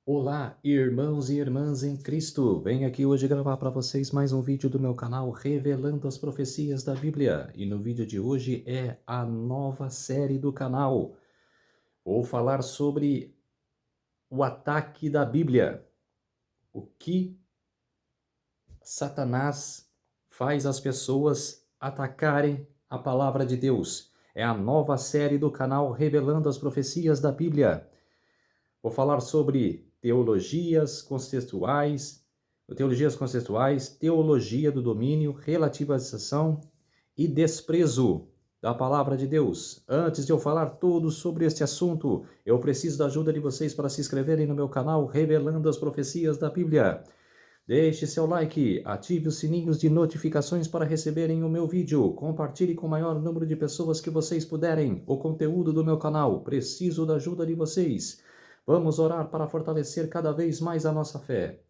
Olá, irmãos e irmãs em Cristo. Venho aqui hoje gravar para vocês mais um vídeo do meu canal Revelando as Profecias da Bíblia. E no vídeo de hoje é a nova série do canal. Vou falar sobre o ataque da Bíblia. O que Satanás faz as pessoas atacarem a palavra de Deus. É a nova série do canal Revelando as Profecias da Bíblia. Vou falar sobre teologias contextuais, teologia do domínio, relativização e desprezo da palavra de Deus. Antes de eu falar tudo sobre este assunto, eu preciso da ajuda de vocês para se inscreverem no meu canal Revelando as Profecias da Bíblia. Deixe seu like, ative os sininhos de notificações para receberem o meu vídeo, compartilhe com o maior número de pessoas que vocês puderem o conteúdo do meu canal. Preciso da ajuda de vocês. Vamos orar para fortalecer cada vez mais a nossa fé.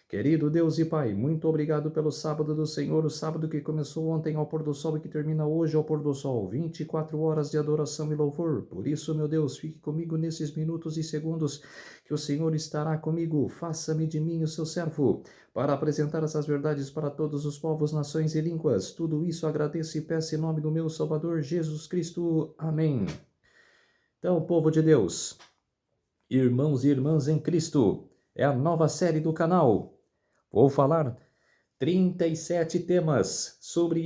Querido Deus e Pai, muito obrigado pelo sábado do Senhor, o sábado que começou ontem ao pôr do sol e que termina hoje ao pôr do sol, 24 horas de adoração e louvor. Por isso, meu Deus, fique comigo nesses minutos e segundos que o Senhor estará comigo. Faça-me de mim o seu servo, para apresentar essas verdades para todos os povos, nações e línguas. Tudo isso agradeço e peço em nome do meu Salvador Jesus Cristo. Amém. Então, povo de Deus, irmãos e irmãs em Cristo, é a nova série do canal. Vou falar 37 temas sobre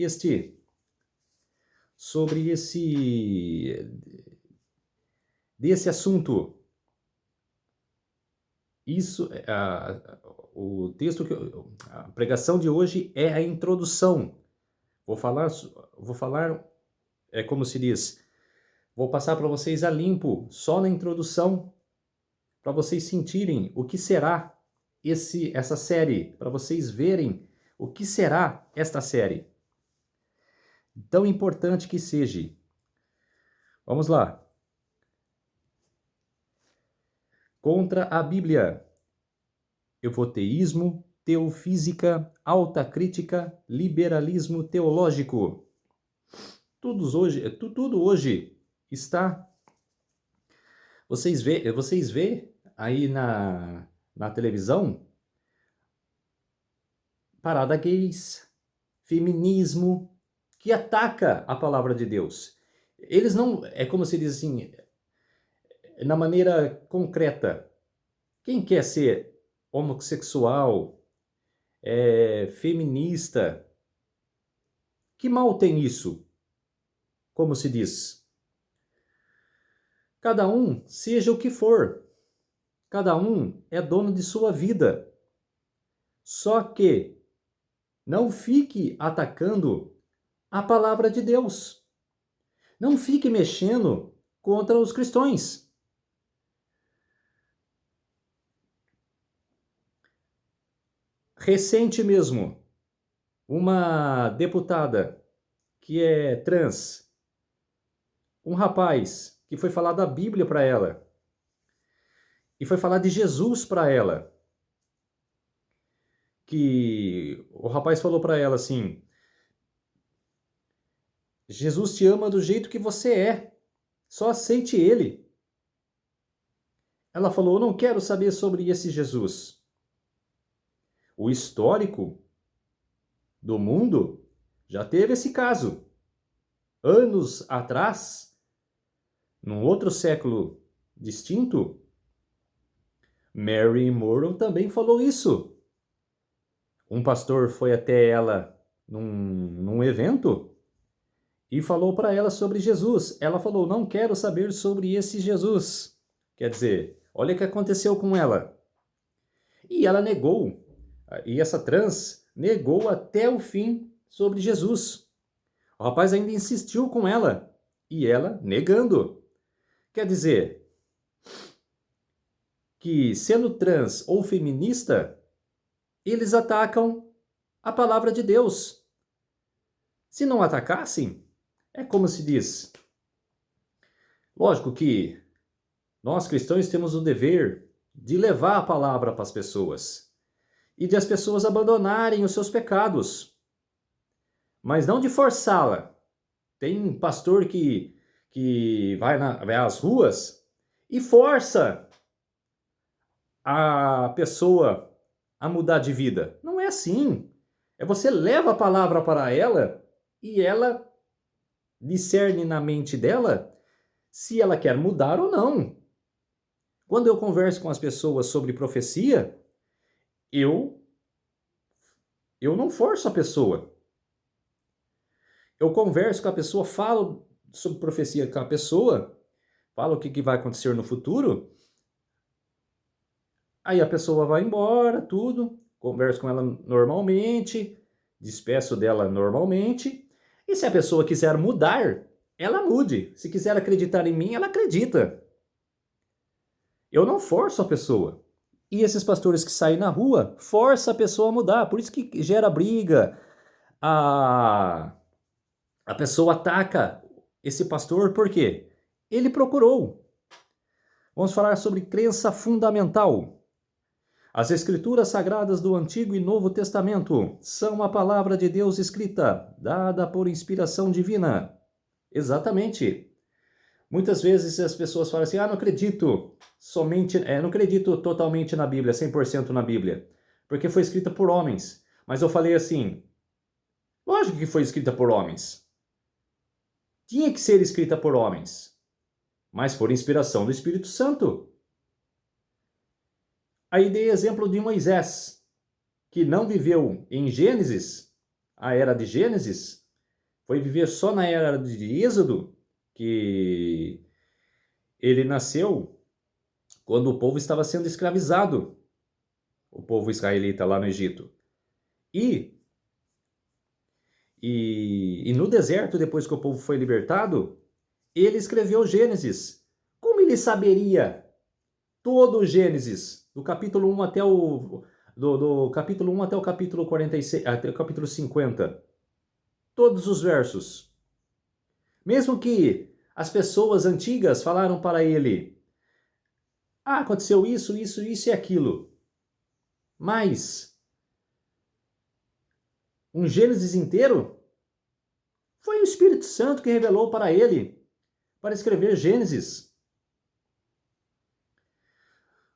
desse assunto. Isso, o texto a pregação de hoje é a introdução. Vou falar, como se diz, vou passar para vocês a limpo, só na introdução, para vocês sentirem o que será essa série, para vocês verem o que será esta série. Tão importante que seja. Vamos lá. Contra a Bíblia. Evoteísmo, teofísica, alta crítica, liberalismo teológico. Tudo hoje está... Vocês vê aí na televisão parada gays, feminismo, que ataca a palavra de Deus. Eles não, é como se diz assim, na maneira concreta, quem quer ser homossexual, feminista, que mal tem isso? Como se diz? Cada um seja o que for, cada um é dono de sua vida. Só que não fique atacando a palavra de Deus. Não fique mexendo contra os cristãos. Recente mesmo, uma deputada que é trans, um rapaz que foi falar da Bíblia para ela, e foi falar de Jesus para ela, que o rapaz falou para ela assim: Jesus te ama do jeito que você é, só aceite ele. Ela falou: eu não quero saber sobre esse Jesus. O histórico do mundo já teve esse caso. Anos atrás, num outro século distinto, Mary Monroe também falou isso. Um pastor foi até ela num evento e falou para ela sobre Jesus. Ela falou: não quero saber sobre esse Jesus. Quer dizer, olha o que aconteceu com ela. E ela negou, e essa trans negou até o fim sobre Jesus. O rapaz ainda insistiu com ela, e ela negando. Quer dizer, que sendo trans ou feminista, eles atacam a palavra de Deus. Se não atacassem, é como se diz. Lógico que nós cristãos temos o dever de levar a palavra para as pessoas e de as pessoas abandonarem os seus pecados, mas não de forçá-la. Tem pastor que vai às ruas e força a pessoa a mudar de vida. Não é assim. É você leva a palavra para ela e ela discerne na mente dela se ela quer mudar ou não. Quando eu converso com as pessoas sobre profecia, eu não forço a pessoa. Eu converso com a pessoa, falo sobre profecia com a pessoa, falo o que vai acontecer no futuro, aí a pessoa vai embora, tudo, converso com ela normalmente, despeço dela normalmente, e se a pessoa quiser mudar, ela mude. Se quiser acreditar em mim, ela acredita. Eu não forço a pessoa. E esses pastores que saem na rua, força a pessoa a mudar, por isso que gera briga. A pessoa ataca esse pastor, por quê? Ele procurou. Vamos falar sobre crença fundamental. As escrituras sagradas do Antigo e Novo Testamento são a palavra de Deus escrita, dada por inspiração divina. Exatamente. Muitas vezes as pessoas falam assim, não acredito não acredito totalmente na Bíblia, 100% na Bíblia, porque foi escrita por homens. Mas eu falei assim, lógico que foi escrita por homens. Tinha que ser escrita por homens, mas por inspiração do Espírito Santo. Aí dei exemplo de Moisés, que não viveu em Gênesis, a era de Gênesis, foi viver só na era de Êxodo, que ele nasceu quando o povo estava sendo escravizado, o povo israelita lá no Egito. E no deserto, depois que o povo foi libertado, ele escreveu Gênesis. Como ele saberia todo o Gênesis, do capítulo 1 até do capítulo 1 até o capítulo 46, até o capítulo 50? Todos os versos. Mesmo que as pessoas antigas falaram para ele, aconteceu isso, isso, isso e aquilo. Mas um Gênesis inteiro foi o Espírito Santo que revelou para ele, para escrever Gênesis.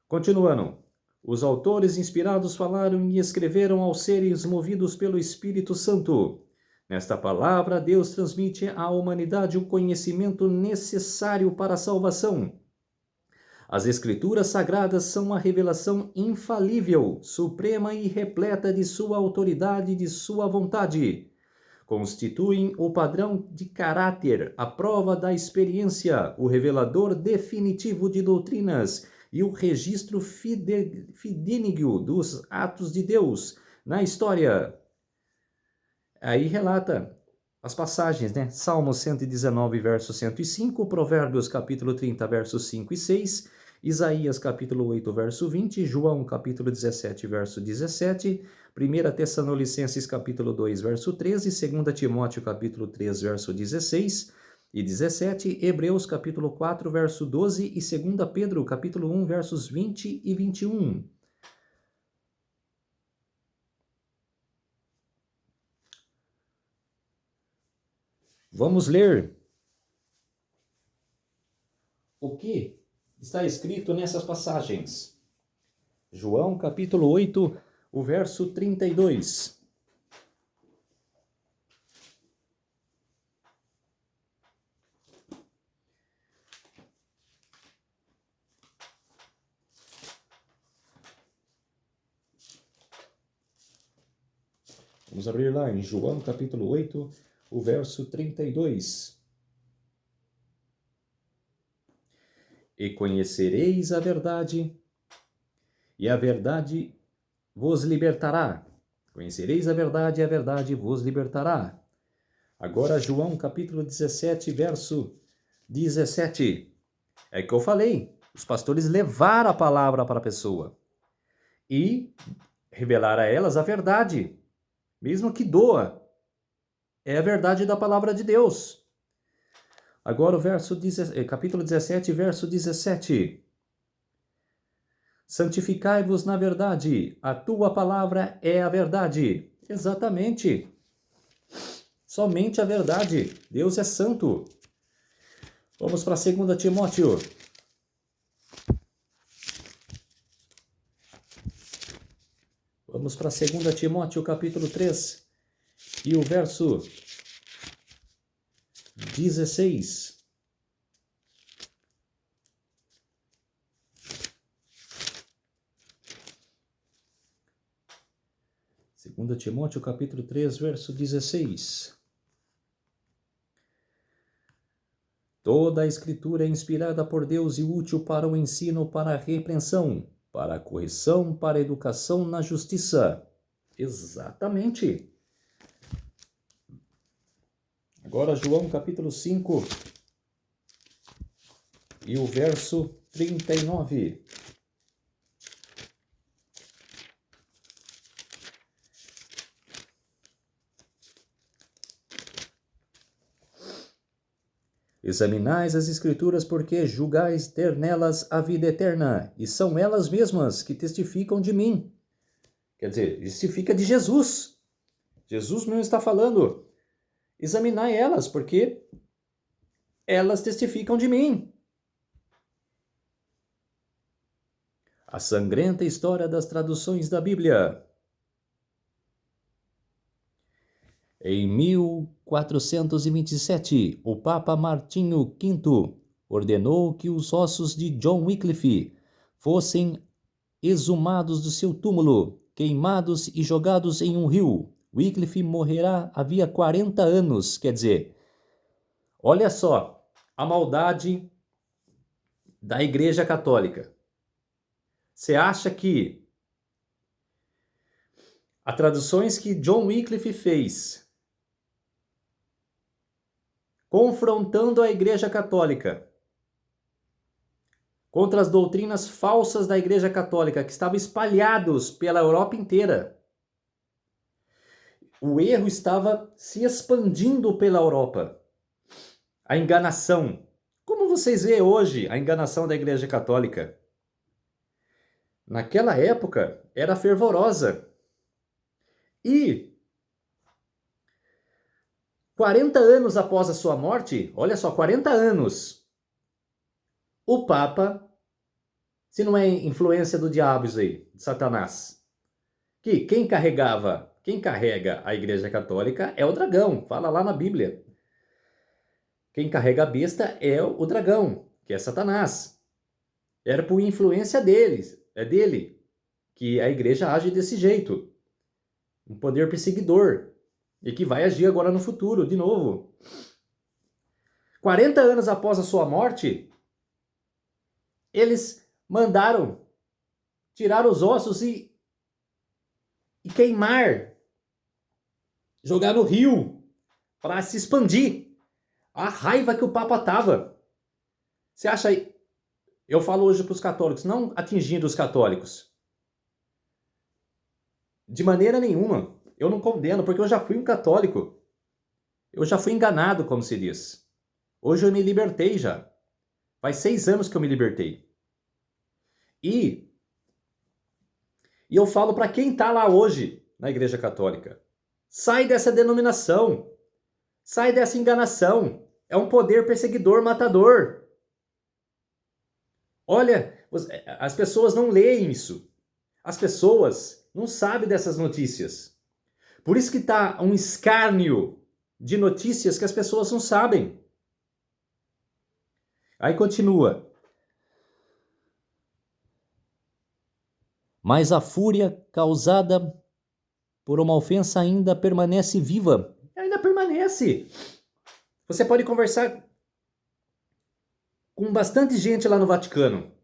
Continuando, os autores inspirados falaram e escreveram aos seres movidos pelo Espírito Santo. Nesta palavra, Deus transmite à humanidade o conhecimento necessário para a salvação. As Escrituras Sagradas são a revelação infalível, suprema e repleta de sua autoridade e de sua vontade. Constituem o padrão de caráter, a prova da experiência, o revelador definitivo de doutrinas e o registro fidedigno dos atos de Deus na história. Aí relata as passagens, né? Salmos 119, verso 105, Provérbios capítulo 30, versos 5 e 6, Isaías capítulo 8, verso 20, João capítulo 17, verso 17, 1 Tessalonicenses capítulo 2, verso 13, 2 Timóteo capítulo 3, verso 16 e 17, Hebreus capítulo 4, verso 12 e 2 Pedro capítulo 1, versos 20 e 21. Vamos ler o que está escrito nessas passagens. João capítulo 8, o verso 32. Vamos abrir lá em João capítulo 8, o verso 32. E conhecereis a verdade, e a verdade vos libertará. Conhecereis a verdade, e a verdade vos libertará. Agora João capítulo 17, verso 17. É que eu falei, os pastores levaram a palavra para a pessoa e revelar a elas a verdade, mesmo que doa. É a verdade da palavra de Deus. Agora o capítulo 17, verso 17. Santificai-vos na verdade, a tua palavra é a verdade. Exatamente. Somente a verdade. Deus é santo. Vamos para 2 Timóteo. Vamos para 2 Timóteo, capítulo 3, e o verso 16. Segunda Timóteo, capítulo 3, verso 16. Toda a Escritura é inspirada por Deus e útil para o ensino, para a repreensão, para a correção, para a educação na justiça. Exatamente. Agora João, capítulo 5, e o verso 39. Examinais as Escrituras, porque julgais ter nelas a vida eterna, e são elas mesmas que testificam de mim. Quer dizer, testifica de Jesus. Jesus mesmo está falando. Examinai elas, porque elas testificam de mim. A sangrenta história das traduções da Bíblia. Em 1427, o Papa Martinho V ordenou que os ossos de John Wycliffe fossem exumados do seu túmulo, queimados e jogados em um rio. Wycliffe morrerá havia 40 anos, quer dizer, olha só a maldade da Igreja Católica. Você acha que as traduções que John Wycliffe fez, confrontando a Igreja Católica contra as doutrinas falsas da Igreja Católica, que estavam espalhados pela Europa inteira. O erro estava se expandindo pela Europa. A enganação. Como vocês veem hoje a enganação da Igreja Católica? Naquela época era fervorosa. E 40 anos após a sua morte, olha só, 40 anos, o Papa, se não é influência do diabo isso aí, de Satanás, que quem carrega a Igreja Católica é o dragão, fala lá na Bíblia. Quem carrega a besta é o dragão, que é Satanás. Era por influência dele, que a igreja age desse jeito. Um poder perseguidor. E que vai agir agora no futuro, de novo. 40 anos após a sua morte, eles mandaram tirar os ossos e queimar. Jogar no rio, para se expandir. A raiva que o Papa estava. Você acha aí? Eu falo hoje para os católicos, não atingindo os católicos. De maneira nenhuma. Eu não condeno, porque eu já fui um católico. Eu já fui enganado, como se diz. Hoje eu me libertei já. Faz 6 anos que eu me libertei. E eu falo para quem está lá hoje na Igreja Católica. Sai dessa denominação. Sai dessa enganação. É um poder perseguidor, matador. Olha, as pessoas não leem isso. As pessoas não sabem dessas notícias. Por isso que está um escárnio de notícias que as pessoas não sabem. Aí continua. Mas a fúria causada por uma ofensa ainda permanece viva. Ainda permanece. Você pode conversar com bastante gente lá no Vaticano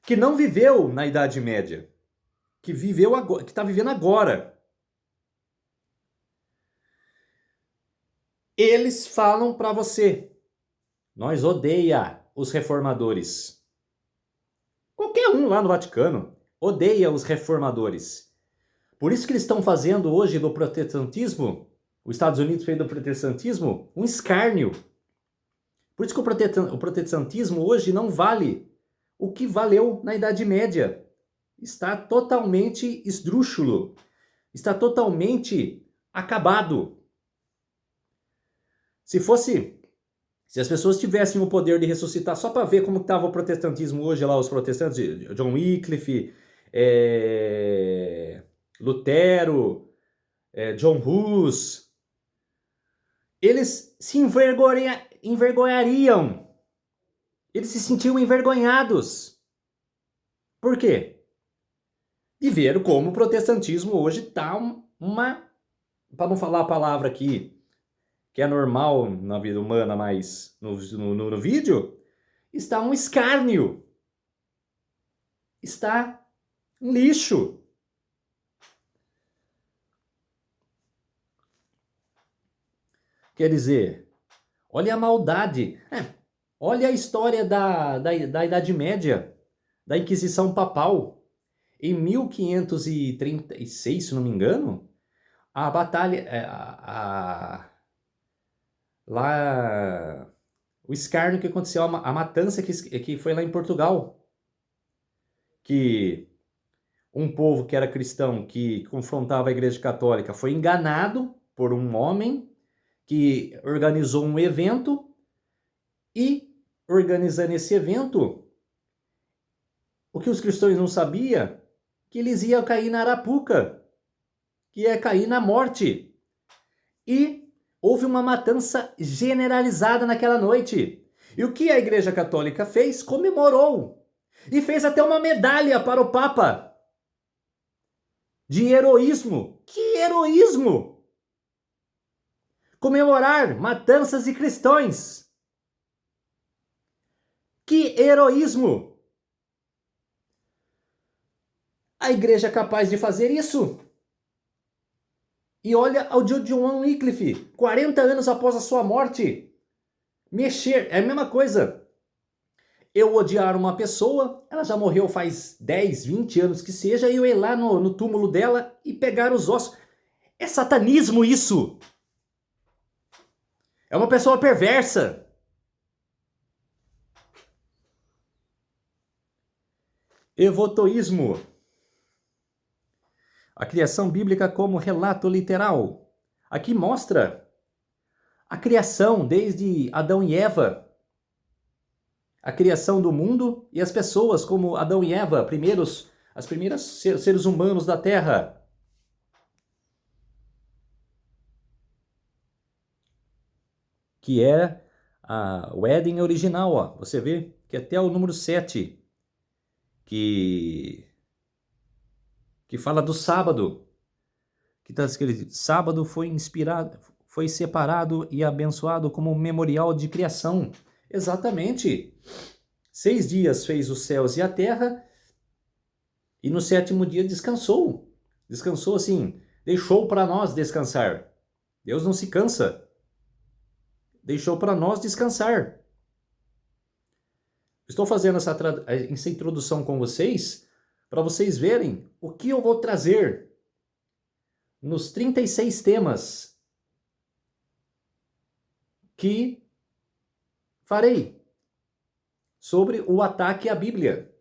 que não viveu na Idade Média, que viveu agora, que está vivendo agora. Eles falam para você: nós odeia os reformadores. Qualquer um lá no Vaticano odeia os reformadores. Por isso que eles estão fazendo hoje do protestantismo, os Estados Unidos fez do protestantismo um escárnio. Por isso que o protestantismo hoje não vale o que valeu na Idade Média. Está totalmente esdrúxulo. Está totalmente acabado. Se as pessoas tivessem o poder de ressuscitar, só para ver como estava o protestantismo hoje lá, os protestantes, John Wycliffe, Lutero, John Hus, eles se envergonhariam. Eles se sentiam envergonhados. Por quê? E ver como o protestantismo hoje está para não falar a palavra aqui, que é normal na vida humana, mas no vídeo, está um escárnio. Está um lixo. Quer dizer, olha a maldade. Olha a história da Idade Média, da Inquisição Papal. Em 1536, se não me engano, a batalha, lá, o escárnio que aconteceu, a matança que foi lá em Portugal, que um povo que era cristão, que confrontava a Igreja Católica, foi enganado por um homem que organizou um evento e, organizando esse evento, o que os cristãos não sabiam, que eles iam cair na arapuca, que ia cair na morte. E houve uma matança generalizada naquela noite. E o que a Igreja Católica fez? Comemorou. E fez até uma medalha para o Papa. De heroísmo. Que heroísmo! Comemorar matanças de cristãos. Que heroísmo! A igreja é capaz de fazer isso? E olha ao John Wycliffe, 40 anos após a sua morte. Mexer, é a mesma coisa. Eu odiar uma pessoa, ela já morreu faz 10, 20 anos que seja, e eu ir lá no túmulo dela e pegar os ossos. É satanismo isso! É uma pessoa perversa. Evotoísmo. A criação bíblica como relato literal. Aqui mostra a criação desde Adão e Eva. A criação do mundo e as pessoas como Adão e Eva, as primeiras seres humanos da Terra. Que é o Éden original, ó. Você vê que até o número 7, que fala do sábado, que está escrito, sábado foi separado e abençoado como memorial de criação. Exatamente. 6 dias fez os céus e a terra, e no 7º dia descansou. Descansou assim, deixou para nós descansar. Deus não se cansa. Deixou para nós descansar. Estou fazendo essa introdução com vocês para vocês verem o que eu vou trazer nos 36 temas que farei sobre o ataque à Bíblia.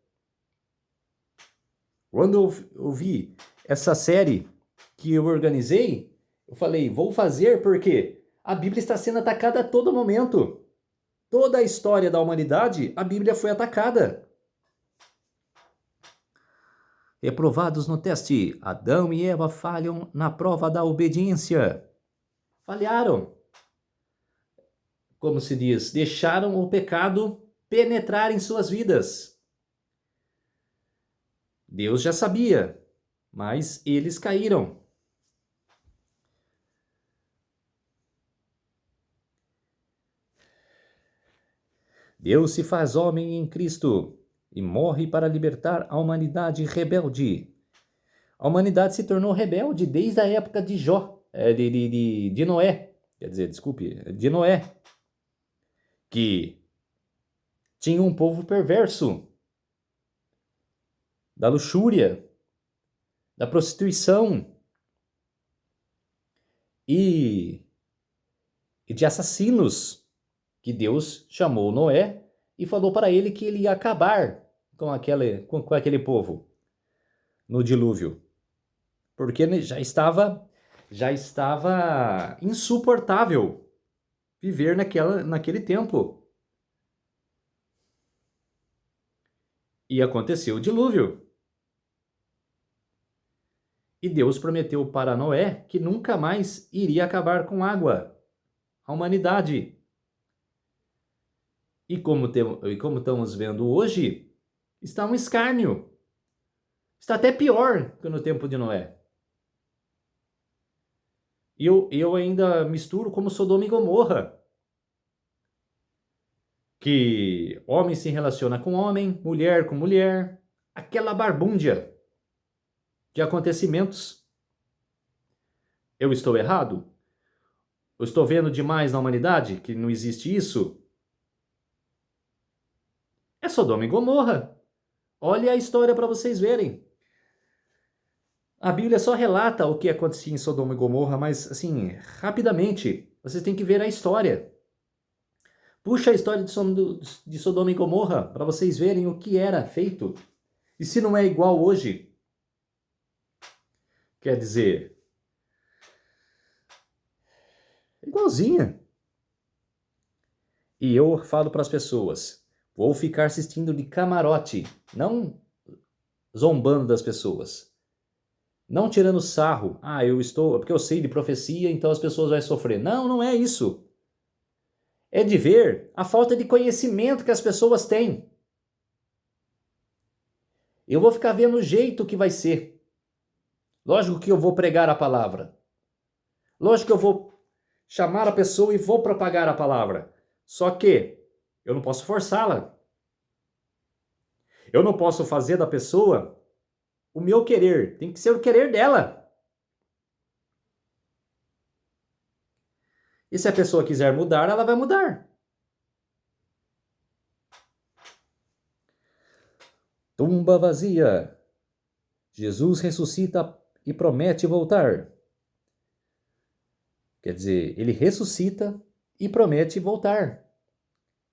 Quando eu vi essa série que eu organizei, eu falei, vou fazer porque a Bíblia está sendo atacada a todo momento. Toda a história da humanidade, a Bíblia foi atacada. Reprovados no teste, Adão e Eva falham na prova da obediência. Falharam. Como se diz, deixaram o pecado penetrar em suas vidas. Deus já sabia, mas eles caíram. Deus se faz homem em Cristo e morre para libertar a humanidade rebelde. A humanidade se tornou rebelde desde a época de de Noé. Quer dizer, desculpe, de Noé. Que tinha um povo perverso. Da luxúria, da prostituição e de assassinos, que Deus chamou Noé e falou para ele que ele ia acabar com aquele povo no dilúvio, porque já estava insuportável viver naquele tempo. E aconteceu o dilúvio. E Deus prometeu para Noé que nunca mais iria acabar com água, a humanidade. E como estamos vendo hoje, está um escárnio. Está até pior que no tempo de Noé. Eu ainda misturo como Sodoma e Gomorra, que homem se relaciona com homem, mulher com mulher, aquela barbúndia de acontecimentos. Eu estou errado? Eu estou vendo demais na humanidade que não existe isso? É Sodoma e Gomorra. Olha a história para vocês verem. A Bíblia só relata o que acontecia em Sodoma e Gomorra, mas assim, rapidamente, vocês têm que ver a história. Puxa a história de Sodoma e Gomorra para vocês verem o que era feito. E se não é igual hoje? Quer dizer, igualzinha. E eu falo para as pessoas, vou ficar assistindo de camarote, não zombando das pessoas. Não tirando sarro. Porque eu sei de profecia, então as pessoas vão sofrer. Não, não é isso. É de ver a falta de conhecimento que as pessoas têm. Eu vou ficar vendo o jeito que vai ser. Lógico que eu vou pregar a palavra. Lógico que eu vou chamar a pessoa e vou propagar a palavra. Só que eu não posso forçá-la. Eu não posso fazer da pessoa o meu querer. Tem que ser o querer dela. E se a pessoa quiser mudar, ela vai mudar. Tumba vazia. Jesus ressuscita e promete voltar. Quer dizer, ele ressuscita e promete voltar.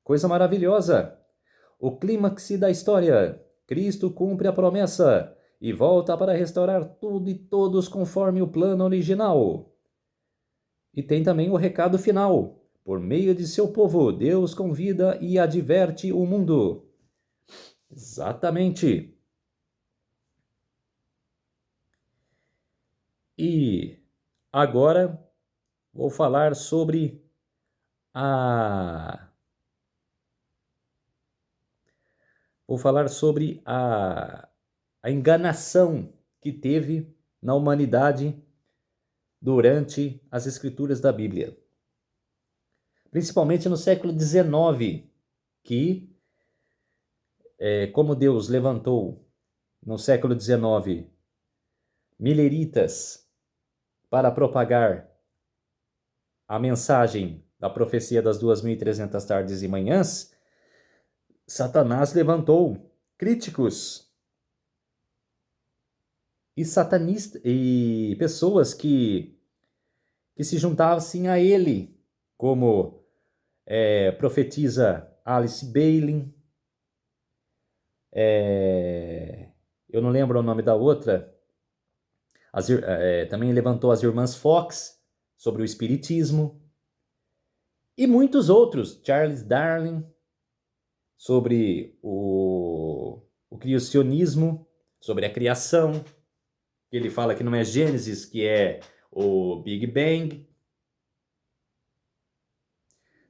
Coisa maravilhosa. O clímax da história. Cristo cumpre a promessa e volta para restaurar tudo e todos conforme o plano original. E tem também o recado final. Por meio de seu povo, Deus convida e adverte o mundo. Exatamente. E agora vou falar sobre a enganação que teve na humanidade durante as escrituras da Bíblia. Principalmente no século XIX, que, como Deus levantou no século XIX mileritas para propagar a mensagem da profecia das 2.300 tardes e manhãs, Satanás levantou críticos e satanistas e pessoas que se juntassem a ele, como profetisa Alice Bailey, eu não lembro o nome da outra, também levantou as irmãs Fox sobre o espiritismo, e muitos outros, Charles Darwin, sobre o criacionismo, sobre a criação. Ele fala que não é Gênesis, que é o Big Bang.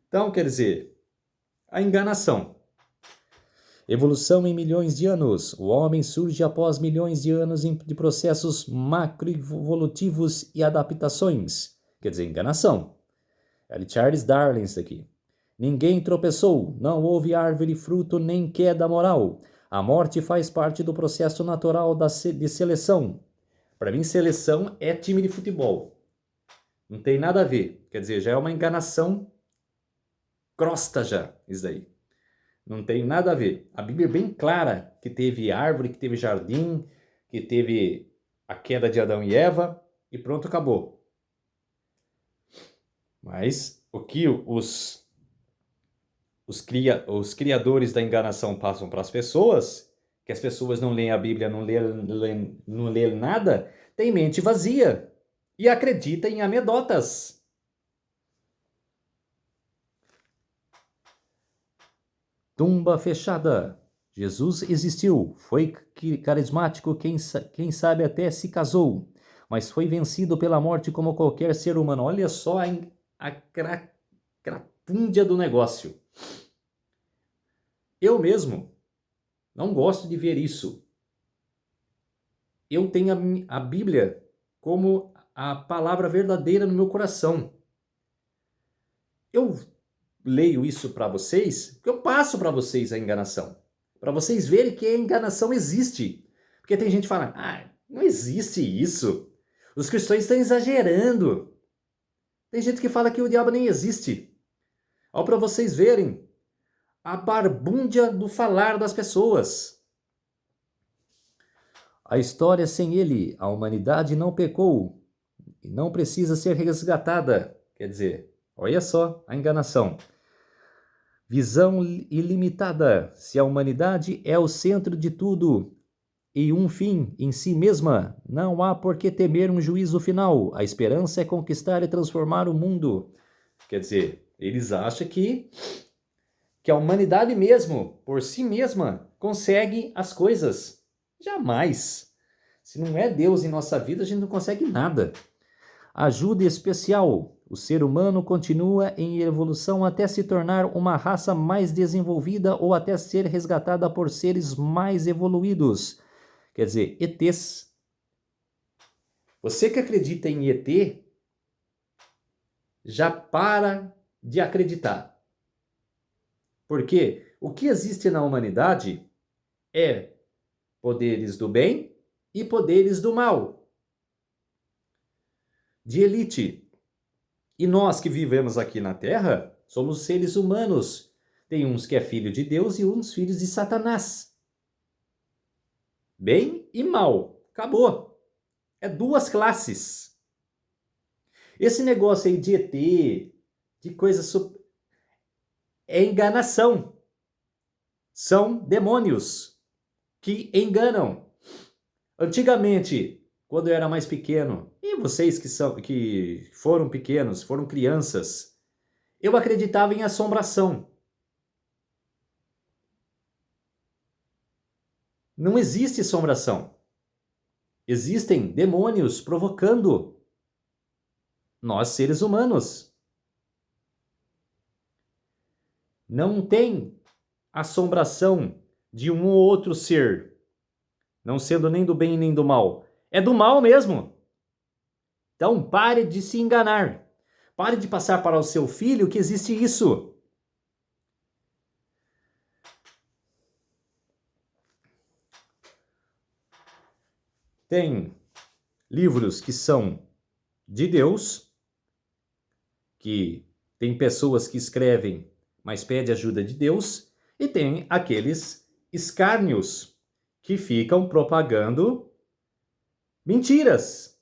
Então, quer dizer, a enganação. Evolução em milhões de anos. O homem surge após milhões de anos de processos macroevolutivos e adaptações. Quer dizer, enganação. É de Charles Darwin isso aqui. Ninguém tropeçou, não houve árvore, fruto, nem queda moral. A morte faz parte do processo natural de seleção. Para mim, seleção é time de futebol. Não tem nada a ver. Quer dizer, já é uma enganação crosta já, isso daí. Não tem nada a ver. A Bíblia é bem clara que teve árvore, que teve jardim, que teve a queda de Adão e Eva, e pronto, acabou. Mas o que os criadores da enganação passam para as pessoas, que as pessoas não leem a Bíblia, não leem nada, tem mente vazia e acredita em anedotas. Tumba fechada. Jesus existiu, foi carismático, quem sabe até se casou. mas foi vencido pela morte como qualquer ser humano. Olha só a crapúndia do negócio. Eu mesmo não gosto de ver isso. Eu tenho a Bíblia como a palavra verdadeira no meu coração. Eu leio isso para vocês, porque eu passo para vocês a enganação. Para vocês verem que a enganação existe. Porque tem gente que fala, não existe isso. Os cristãos estão exagerando. Tem gente que fala que o diabo nem existe. Ó, para vocês verem a barbúndia do falar das pessoas. A história sem ele, a humanidade não pecou e não precisa ser resgatada. Quer dizer, olha só a enganação. Visão ilimitada. Se a humanidade é o centro de tudo e um fim em si mesma, não há por que temer um juízo final. A esperança é conquistar e transformar o mundo. Quer dizer, eles acham que a humanidade mesmo, por si mesma, consegue as coisas. Jamais. Se não é Deus em nossa vida, a gente não consegue nada. Ajuda especial. O ser humano continua em evolução até se tornar uma raça mais desenvolvida ou até ser resgatada por seres mais evoluídos. Quer dizer, ETs. Você que acredita em ET, já para de acreditar. Porque o que existe na humanidade é poderes do bem e poderes do mal. De elite. E nós que vivemos aqui na Terra, somos seres humanos. Tem uns que é filho de Deus e uns filhos de Satanás. Bem e mal. Acabou. É duas classes. Esse negócio aí de ET, de coisa é enganação. São demônios que enganam. Antigamente, quando eu era mais pequeno, e vocês que foram pequenos, foram crianças, eu acreditava em assombração. Não existe assombração. Existem demônios provocando nós, seres humanos. Não tem assombração de um ou outro ser, não sendo nem do bem nem do mal. É do mal mesmo. Então pare de se enganar. Pare de passar para o seu filho que existe isso. Tem livros que são de Deus, que tem pessoas que escrevem, mas pede ajuda de Deus, e tem aqueles escárnios que ficam propagando mentiras.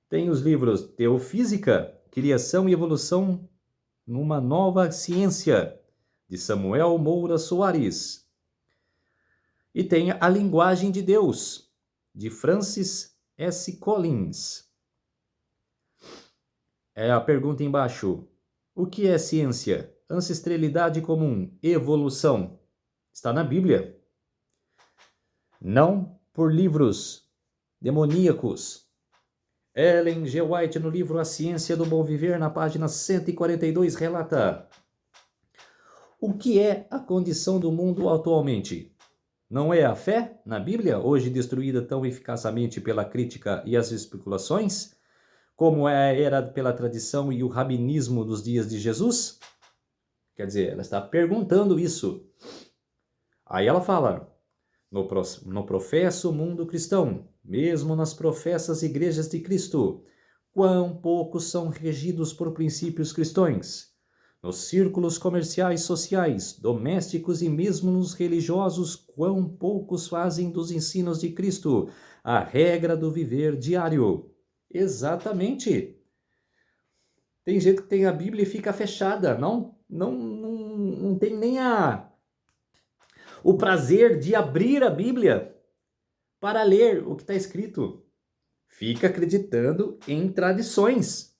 Tem os livros Teofísica, Criação e Evolução numa Nova Ciência, de Samuel Moura Soares. E tem A Linguagem de Deus, de Francis S. Collins. É a pergunta embaixo. O que é ciência? Ancestralidade comum, evolução. Está na Bíblia. Não por livros demoníacos. Ellen G. White, no livro A Ciência do Bom Viver, na página 142, relata: o que é a condição do mundo atualmente? Não é a fé na Bíblia, hoje destruída tão eficazmente pela crítica e as especulações, como era pela tradição e o rabinismo dos dias de Jesus? Quer dizer, ela está perguntando isso. Aí ela fala: no professo mundo cristão, mesmo nas professas igrejas de Cristo, quão poucos são regidos por princípios cristãos. Nos círculos comerciais, sociais, domésticos e mesmo nos religiosos, quão poucos fazem dos ensinos de Cristo a regra do viver diário. Exatamente. Tem gente que tem a Bíblia e fica fechada, não tem nem o prazer de abrir a Bíblia para ler o que está escrito. Fica acreditando em tradições.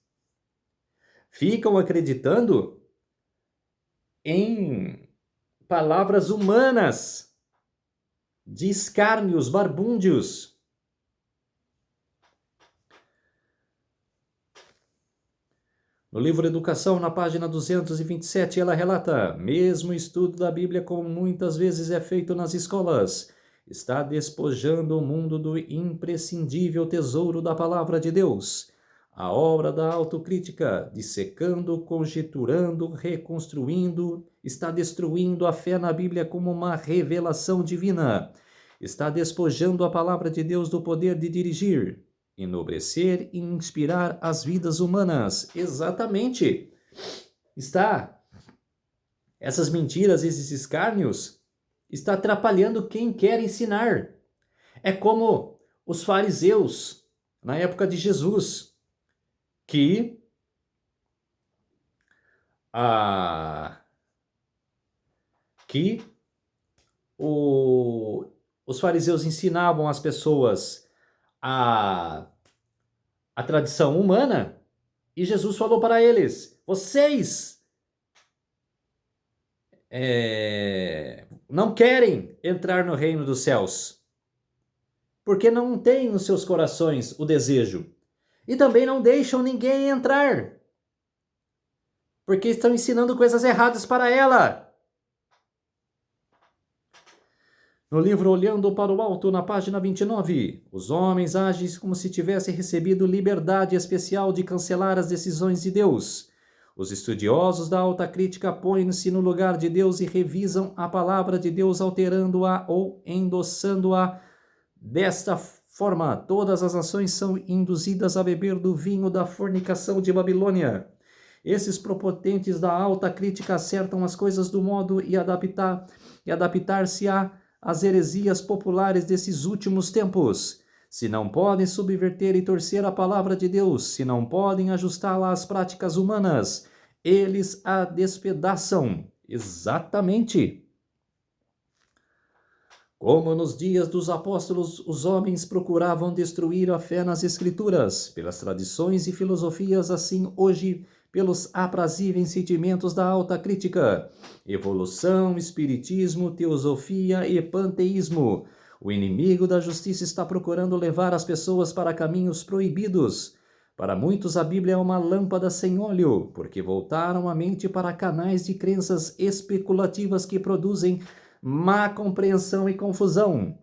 Ficam acreditando em palavras humanas, de escárnios, barbúndios. No livro Educação, na página 227, ela relata: mesmo o estudo da Bíblia, como muitas vezes é feito nas escolas, está despojando o mundo do imprescindível tesouro da palavra de Deus. A obra da autocrítica, dissecando, conjecturando, reconstruindo, está destruindo a fé na Bíblia como uma revelação divina. Está despojando a palavra de Deus do poder de dirigir, enobrecer e inspirar as vidas humanas. Exatamente. Essas mentiras, esses escárnios, está atrapalhando quem quer ensinar. É como os fariseus, na época de Jesus, que os fariseus ensinavam as pessoas a tradição humana, e Jesus falou para eles: vocês não querem entrar no reino dos céus, porque não têm nos seus corações o desejo, e também não deixam ninguém entrar, porque estão ensinando coisas erradas para ela. No livro Olhando para o Alto, na página 29, os homens agem como se tivessem recebido liberdade especial de cancelar as decisões de Deus. Os estudiosos da alta crítica põem-se no lugar de Deus e revisam a palavra de Deus, alterando-a ou endossando-a. Desta forma, todas as nações são induzidas a beber do vinho da fornicação de Babilônia. Esses propotentes da alta crítica acertam as coisas do modo e adaptar-se às heresias populares desses últimos tempos. Se não podem subverter e torcer a palavra de Deus, se não podem ajustá-la às práticas humanas, eles a despedaçam. Exatamente. Como nos dias dos apóstolos, os homens procuravam destruir a fé nas Escrituras, pelas tradições e filosofias, assim hoje pelos aprazíveis sentimentos da alta crítica, evolução, espiritismo, teosofia e panteísmo. O inimigo da justiça está procurando levar as pessoas para caminhos proibidos. Para muitos, a Bíblia é uma lâmpada sem óleo, porque voltaram a mente para canais de crenças especulativas que produzem má compreensão e confusão.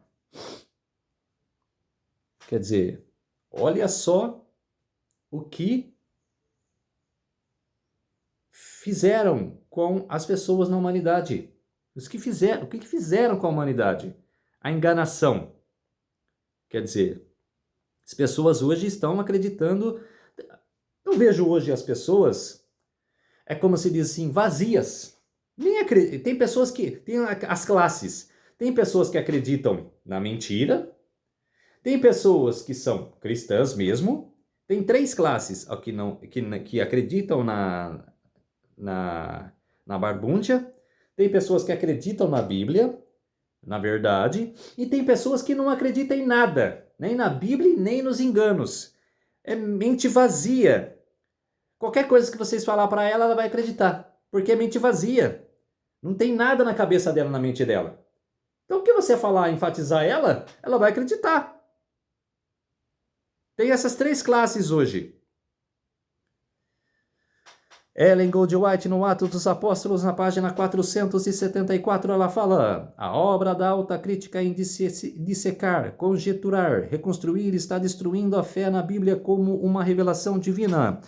Quer dizer, olha só o que fizeram com as pessoas na humanidade. O que fizeram com a humanidade? A enganação. Quer dizer, as pessoas hoje estão acreditando. Eu vejo hoje as pessoas, é como se diz assim, vazias. Tem pessoas que, tem as classes, tem pessoas que acreditam na mentira, tem pessoas que são cristãs mesmo, tem três classes que acreditam na barbúrdia, tem pessoas que acreditam na Bíblia, na verdade, e tem pessoas que não acreditam em nada, nem na Bíblia, nem nos enganos. É mente vazia. Qualquer coisa que vocês falar para ela, ela vai acreditar, porque é mente vazia. Não tem nada na cabeça dela, na mente dela. Então, o que você falar, enfatizar ela, ela vai acreditar. Tem essas três classes hoje. Ellen Goldwhite, no Atos dos Apóstolos, na página 474, ela fala: a obra da alta crítica em dissecar, conjecturar, reconstruir está destruindo a fé na Bíblia como uma revelação divina.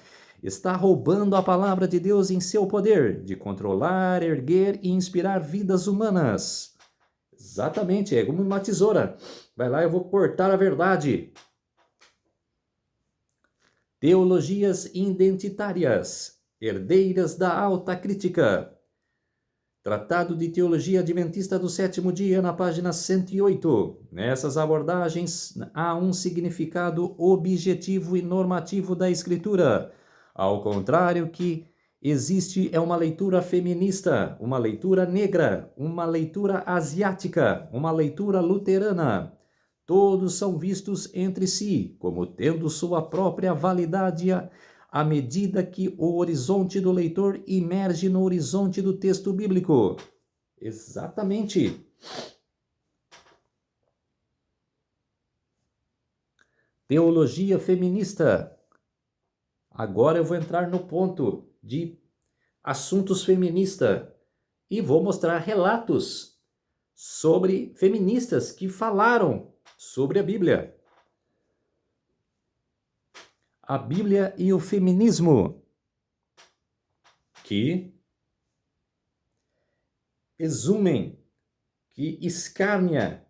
Está roubando a palavra de Deus em seu poder de controlar, erguer e inspirar vidas humanas. Exatamente, é como uma tesoura. Vai lá, eu vou cortar a verdade. Teologias identitárias, herdeiras da alta crítica. Tratado de Teologia Adventista do Sétimo Dia, na página 108. Nessas abordagens há um significado objetivo e normativo da Escritura. Ao contrário, que existe é uma leitura feminista, uma leitura negra, uma leitura asiática, uma leitura luterana. Todos são vistos entre si como tendo sua própria validade à medida que o horizonte do leitor emerge no horizonte do texto bíblico. Exatamente. Teologia feminista. agora eu vou entrar no ponto de assuntos feministas e vou mostrar relatos sobre feministas que falaram sobre a Bíblia. A Bíblia e o feminismo, que exumem, que escárnia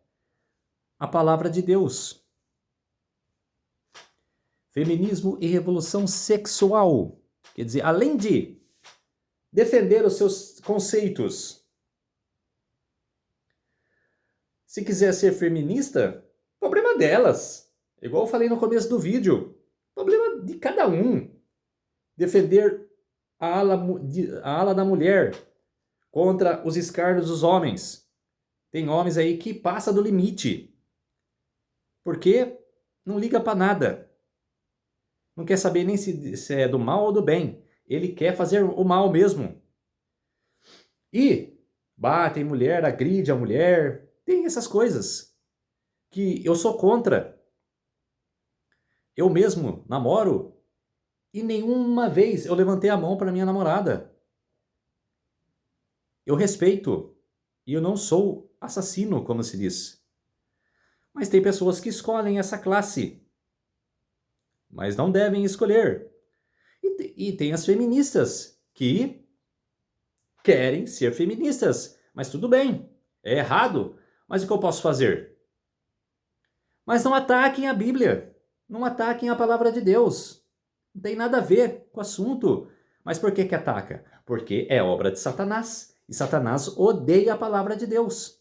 a palavra de Deus. Feminismo e revolução sexual, quer dizer, além de defender os seus conceitos, se quiser ser feminista, problema delas. Igual eu falei no começo do vídeo, problema de cada um. Defender a ala da mulher contra os escárnios dos homens. Tem homens aí que passam do limite, porque não liga para nada. Não quer saber nem se é do mal ou do bem. Ele quer fazer o mal mesmo. E bate em mulher, agride a mulher. Tem essas coisas que eu sou contra. Eu mesmo namoro e nenhuma vez eu levantei a mão para minha namorada. Eu respeito e eu não sou assassino, como se diz. Mas tem pessoas que escolhem essa classe, mas não devem escolher. E tem as feministas que querem ser feministas, mas tudo bem, é errado, mas o que eu posso fazer? Mas não ataquem a Bíblia, não ataquem a palavra de Deus, não tem nada a ver com o assunto. Mas por que ataca? Porque é obra de Satanás, e Satanás odeia a palavra de Deus.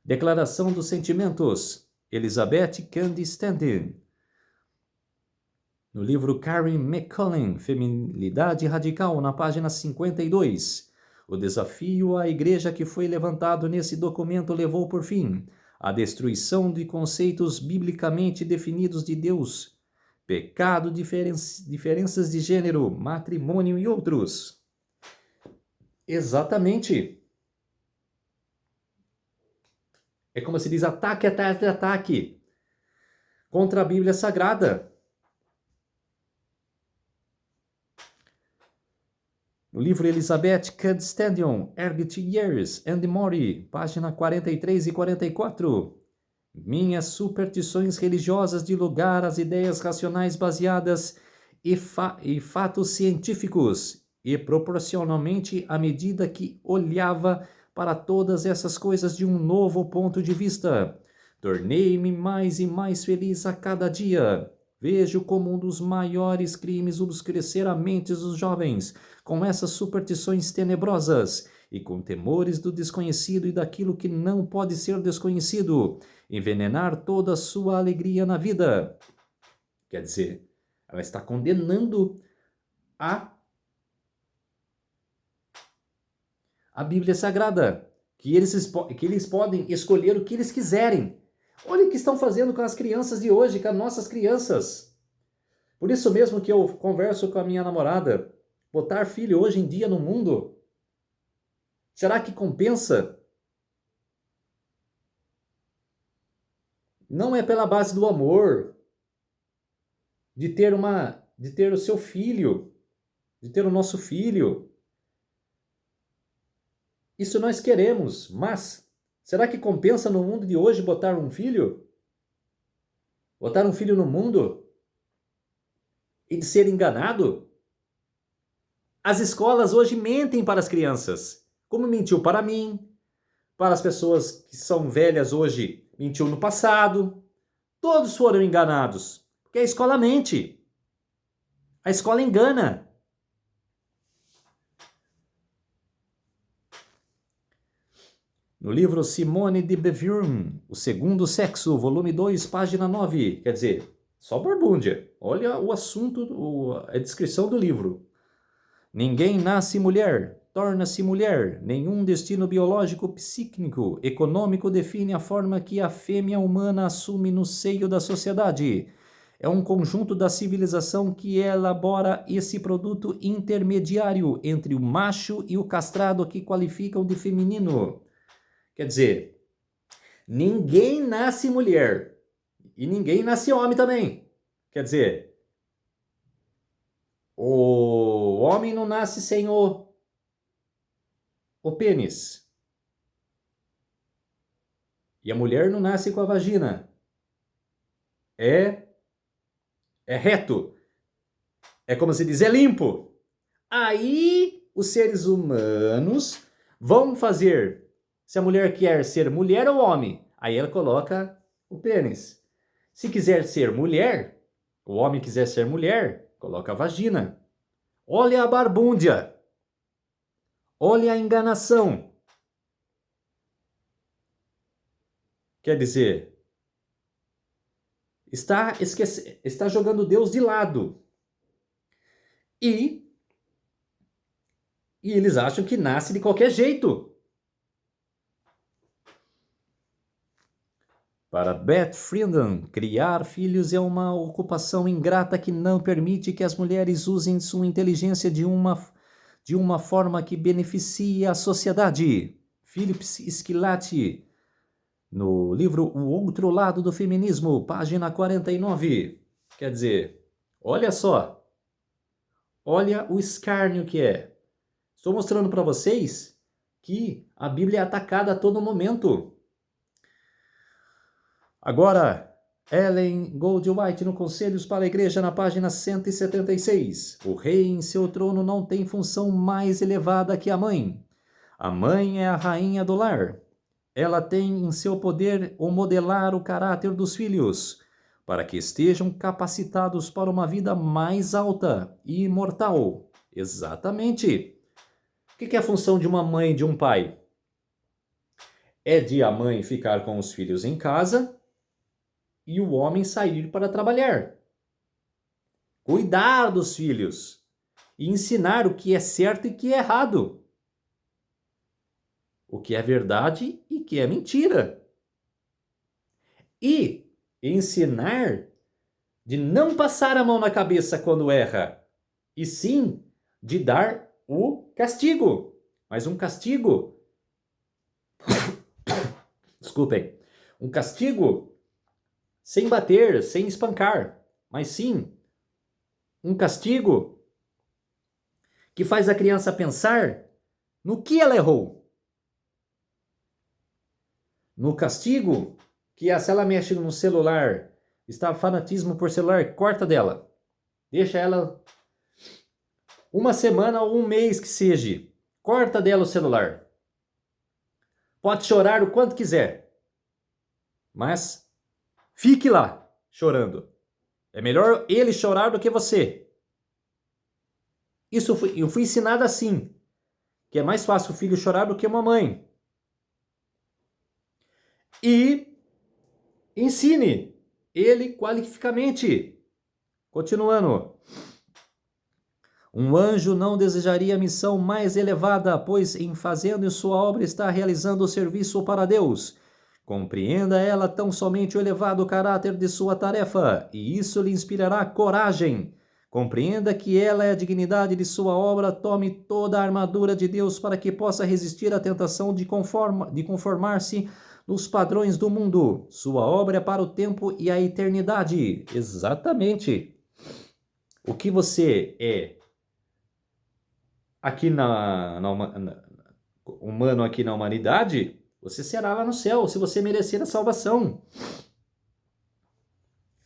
Declaração dos Sentimentos, Elizabeth Cady Stanton. No livro Karen McCollum, Feminilidade Radical, na página 52. O desafio à igreja que foi levantado nesse documento levou por fim a destruição de conceitos biblicamente definidos de Deus, pecado, diferenças de gênero, matrimônio e outros. Exatamente. É como se diz, ataque atrás de ataque contra a Bíblia Sagrada. No livro Elizabeth Cady Stanton, Ergot Years and More, página 43 e 44. Minhas superstições religiosas de lugar às ideias racionais baseadas e fatos científicos, e proporcionalmente à medida que olhava para todas essas coisas de um novo ponto de vista. Tornei-me mais e mais feliz a cada dia. Vejo como um dos maiores crimes obscurecer a mente dos jovens com essas superstições tenebrosas e com temores do desconhecido e daquilo que não pode ser desconhecido, envenenar toda a sua alegria na vida. Quer dizer, ela está condenando a Bíblia Sagrada, que eles podem escolher o que eles quiserem. Olha o que estão fazendo com as crianças de hoje, com as nossas crianças. Por isso mesmo que eu converso com a minha namorada, botar filho hoje em dia no mundo, será que compensa? Não é pela base do amor, de ter o seu filho, de ter o nosso filho. Isso nós queremos, mas será que compensa no mundo de hoje botar um filho? Botar um filho no mundo e de ser enganado? As escolas hoje mentem para as crianças, como mentiu para mim, para as pessoas que são velhas hoje, mentiu no passado. Todos foram enganados, porque a escola mente. A escola engana. No livro Simone de Beauvoir, O Segundo Sexo, volume 2, página 9, quer dizer, só borbúndia. Olha o assunto, a descrição do livro. Ninguém nasce mulher, torna-se mulher. Nenhum destino biológico, psíquico, econômico define a forma que a fêmea humana assume no seio da sociedade. É um conjunto da civilização que elabora esse produto intermediário entre o macho e o castrado que qualificam de feminino. Quer dizer, ninguém nasce mulher e ninguém nasce homem também. Quer dizer, o homem não nasce sem o pênis. E a mulher não nasce com a vagina. É reto. É como se diz, é limpo. Aí os seres humanos vão fazer, se a mulher quer ser mulher ou homem, aí ela coloca o pênis. Se quiser ser mulher, o homem quiser ser mulher, coloca a vagina. Olha a barbúndia. Olha a enganação. Quer dizer, está jogando Deus de lado. E eles acham que nasce de qualquer jeito. Para Beth Friedan, criar filhos é uma ocupação ingrata que não permite que as mulheres usem sua inteligência de uma forma que beneficie a sociedade. Philips Schillaci, no livro O Outro Lado do Feminismo, página 49. Quer dizer, olha só, olha o escárnio que é. Estou mostrando para vocês que a Bíblia é atacada a todo momento. Agora, Ellen Goldwhite no Conselhos para a Igreja, na página 176. O rei em seu trono não tem função mais elevada que a mãe. A mãe é a rainha do lar. Ela tem em seu poder o modelar o caráter dos filhos, para que estejam capacitados para uma vida mais alta e imortal. Exatamente. O que é a função de uma mãe e de um pai? É de a mãe ficar com os filhos em casa e o homem sair para trabalhar. Cuidar dos filhos e ensinar o que é certo e o que é errado. O que é verdade e o que é mentira. E ensinar de não passar a mão na cabeça quando erra, e sim de dar o castigo. Mas um castigo, desculpem, um castigo sem bater, sem espancar, mas sim um castigo que faz a criança pensar no que ela errou. No castigo, que se ela mexe no celular, está fanatismo por celular, corta dela. Deixa ela uma semana ou um mês que seja. Corta dela o celular. Pode chorar o quanto quiser. Mas fique lá chorando. É melhor ele chorar do que você. Eu fui ensinado assim. Que é mais fácil o filho chorar do que uma mãe. E ensine ele qualificadamente. Continuando. Um anjo não desejaria a missão mais elevada, pois em fazendo sua obra está realizando o serviço para Deus. Compreenda ela tão somente o elevado caráter de sua tarefa, e isso lhe inspirará coragem. Compreenda que ela é a dignidade de sua obra, tome toda a armadura de Deus para que possa resistir à tentação de conformar-se nos padrões do mundo. Sua obra é para o tempo e a eternidade. Exatamente. O que você é aqui humano aqui na humanidade, você será lá no céu, se você merecer a salvação.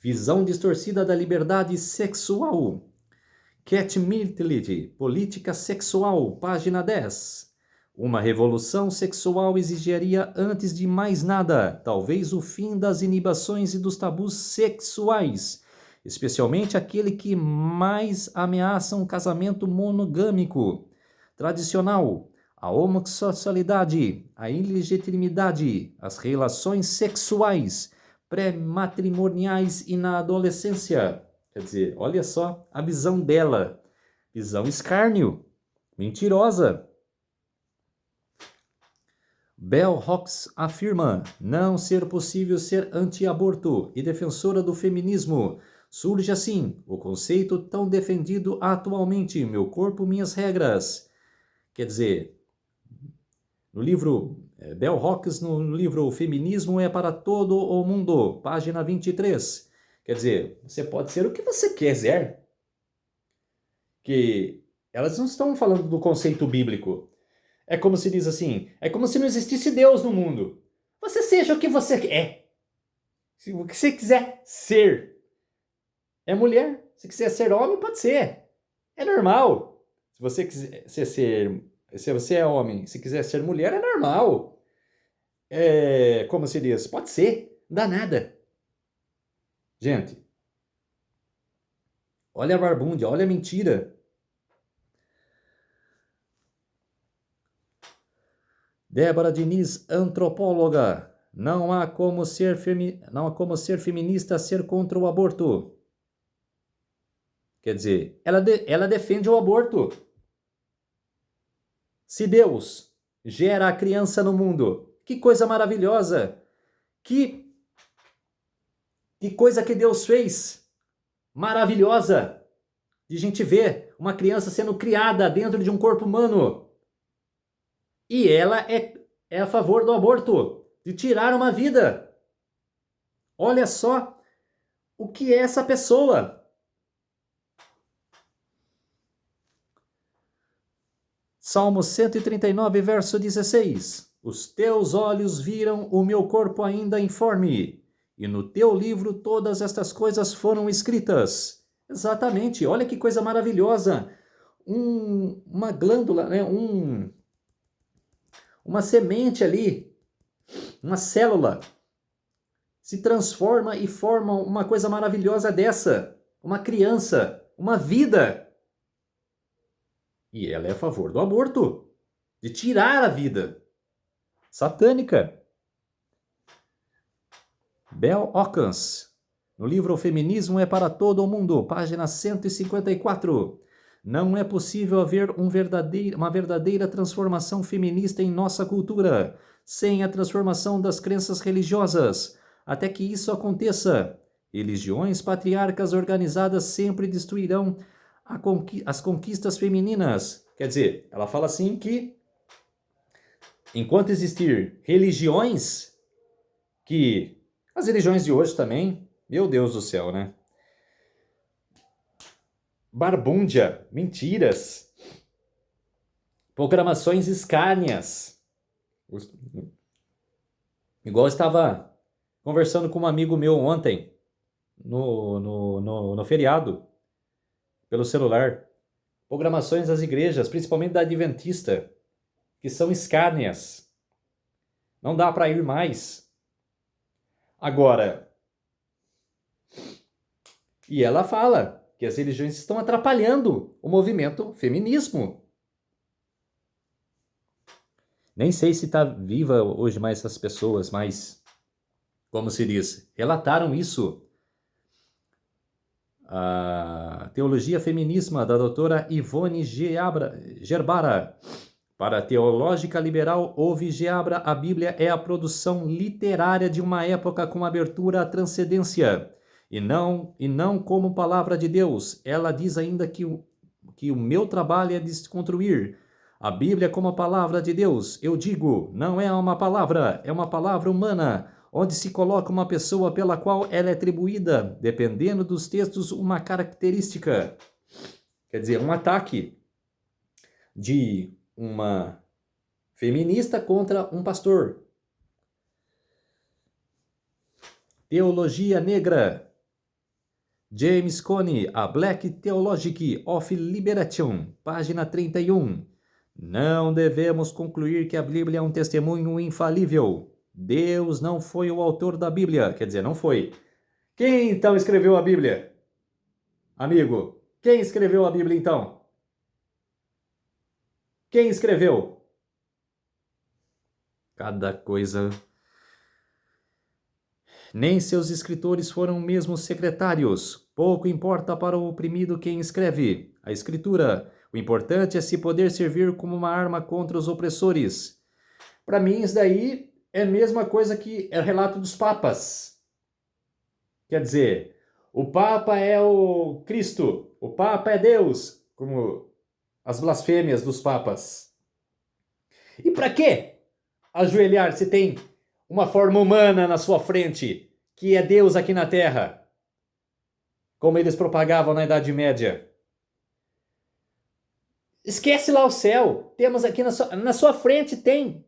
Visão distorcida da liberdade sexual. Cat Middleton, Política Sexual, página 10. Uma revolução sexual exigiria, antes de mais nada, talvez o fim das inibições e dos tabus sexuais, especialmente aquele que mais ameaçam o casamento monogâmico tradicional, a homossexualidade, a ilegitimidade, as relações sexuais pré-matrimoniais e na adolescência. Quer dizer, olha só a visão dela, visão escárnio, mentirosa. Bell Hooks afirma não ser possível ser anti-aborto e defensora do feminismo. Surge assim o conceito tão defendido atualmente, meu corpo, minhas regras. Quer dizer, no livro Bell Hooks, no livro O Feminismo é para todo o Mundo, página 23. Quer dizer, você pode ser o que você quiser. Que elas não estão falando do conceito bíblico. É como se diz assim, é como se não existisse Deus no mundo. Você seja o que você é. O que você quiser ser. É mulher. Se quiser ser homem, pode ser. É normal. Se você quiser ser, se você é homem, se quiser ser mulher, é normal. Como se diz, pode ser, não dá nada. Gente, olha a barbúndia, olha a mentira. Débora Diniz, antropóloga. Não há como ser feminista ser contra o aborto. Quer dizer, ela defende o aborto. Se Deus gera a criança no mundo, que coisa maravilhosa! Que coisa que Deus fez! Maravilhosa! De gente ver uma criança sendo criada dentro de um corpo humano. E ela é a favor do aborto, de tirar uma vida. Olha só o que é essa pessoa. Salmo 139, verso 16. Os teus olhos viram o meu corpo ainda informe, e no teu livro todas estas coisas foram escritas. Exatamente, olha que coisa maravilhosa. Uma glândula, né? Uma semente ali, uma célula, se transforma e forma uma coisa maravilhosa dessa. Uma criança, uma vida. E ela é a favor do aborto, de tirar a vida. Satânica. Bell Hawkins, no livro O Feminismo é para Todo o Mundo, página 154. Não é possível haver uma verdadeira transformação feminista em nossa cultura, sem a transformação das crenças religiosas. Até que isso aconteça, religiões patriarcas organizadas sempre destruirão as conquistas femininas. Quer dizer, ela fala assim que enquanto existir religiões, que as religiões de hoje também, meu Deus do céu, né? Barbúndia, mentiras, programações escárnias. Igual eu estava conversando com um amigo meu ontem, no feriado, pelo celular. Programações das igrejas, principalmente da Adventista, que são escárnias. Não dá para ir mais. Agora, e ela fala que as religiões estão atrapalhando o movimento feminismo. Nem sei se está viva hoje mais essas pessoas, mas, como se diz, relataram isso. A Teologia Feminismo, da doutora Ivone Gerbara. Para a teológica liberal, houve Geabra, a Bíblia é a produção literária de uma época com abertura à transcendência, e não como palavra de Deus. Ela diz ainda que o meu trabalho é desconstruir a Bíblia como a palavra de Deus. Eu digo, não é uma palavra, é uma palavra humana, onde se coloca uma pessoa pela qual ela é atribuída, dependendo dos textos, uma característica. Quer dizer, um ataque de uma feminista contra um pastor. Teologia negra. James Cone, A Black Theology of Liberation, página 31. Não devemos concluir que a Bíblia é um testemunho infalível. Deus não foi o autor da Bíblia. Quer dizer, não foi. Quem então escreveu a Bíblia? Amigo, quem escreveu a Bíblia então? Quem escreveu? Cada coisa. Nem seus escritores foram mesmo secretários. Pouco importa para o oprimido quem escreve a escritura. O importante é se poder servir como uma arma contra os opressores. Para mim, isso daí é a mesma coisa que é o relato dos papas. Quer dizer, o Papa é o Cristo, o Papa é Deus, como as blasfêmias dos papas. E para quê ajoelhar se tem uma forma humana na sua frente, que é Deus aqui na terra? como eles propagavam na Idade Média. Esquece lá o céu. Temos aqui na sua frente tem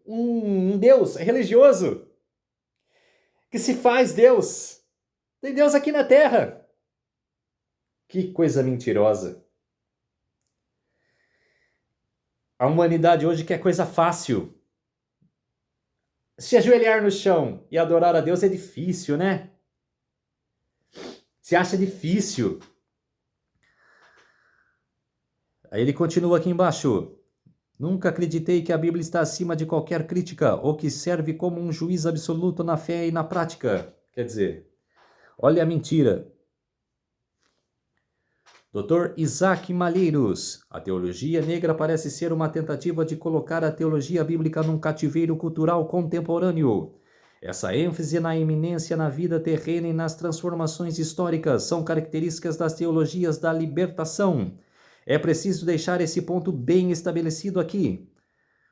um Deus religioso que se faz Deus. Tem Deus aqui na terra. Que coisa mentirosa. A humanidade hoje quer coisa fácil. Se ajoelhar no chão e adorar a Deus é difícil, né? Se acha difícil. Aí ele continua aqui embaixo. Nunca acreditei que a Bíblia está acima de qualquer crítica ou que serve como um juiz absoluto na fé e na prática. Quer dizer, olha a mentira. Dr. Isaac Malheiros. A teologia negra parece ser uma tentativa de colocar a teologia bíblica num cativeiro cultural contemporâneo. Essa ênfase na iminência na vida terrena e nas transformações históricas são características das teologias da libertação. É preciso deixar esse ponto bem estabelecido aqui.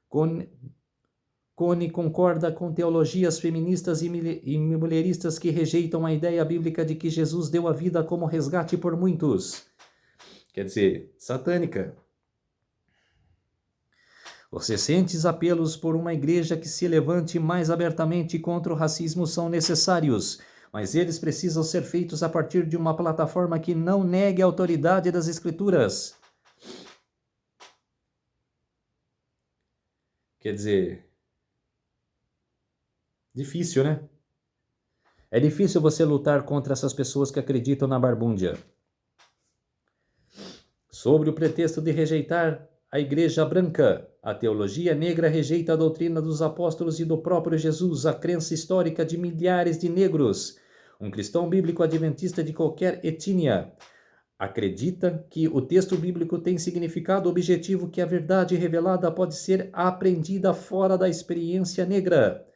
Cone concorda com teologias feministas e mulheristas que rejeitam a ideia bíblica de que Jesus deu a vida como resgate por muitos. Quer dizer, satânica. Os recentes apelos por uma igreja que se levante mais abertamente contra o racismo são necessários, mas eles precisam ser feitos a partir de uma plataforma que não negue a autoridade das Escrituras. Quer dizer, difícil, né? É difícil você lutar contra essas pessoas que acreditam na barbúndia. Sobre o pretexto de rejeitar a igreja branca, a teologia negra rejeita a doutrina dos apóstolos e do próprio Jesus, a crença histórica de milhares de negros. Um cristão bíblico adventista de qualquer etnia acredita que o texto bíblico tem significado objetivo, que a verdade revelada pode ser aprendida fora da experiência negra.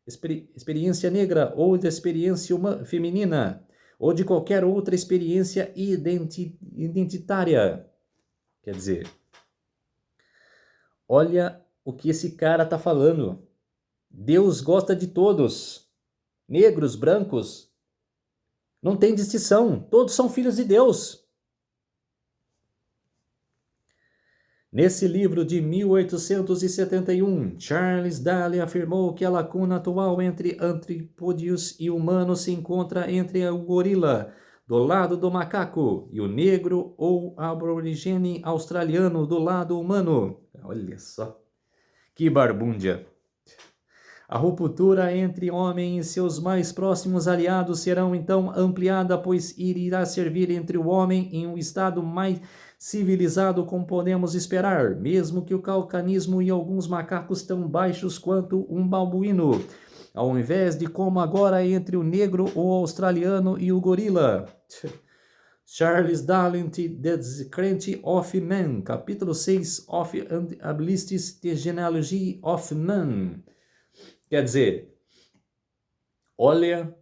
Experiência negra ou da experiência feminina, ou de qualquer outra experiência identitária. Quer dizer, olha o que esse cara está falando. Deus gosta de todos, negros, brancos, não tem distinção, todos são filhos de Deus. Nesse livro de 1871, Charles Darwin afirmou que a lacuna atual entre antropódeos e humanos se encontra entre o gorila, do lado do macaco, e o negro ou aborigene australiano do lado humano. Olha só, que barbúndia. A ruptura entre homem e seus mais próximos aliados serão então ampliada, pois irá servir entre o homem em um estado mais civilizado como podemos esperar, mesmo que o caucanismo e alguns macacos tão baixos quanto um babuíno, ao invés de como agora entre o negro, o australiano e o gorila. Charles Darwin, The Descent of Man, capítulo 6 of Abilities, The Genealogy of Man. Quer dizer, olha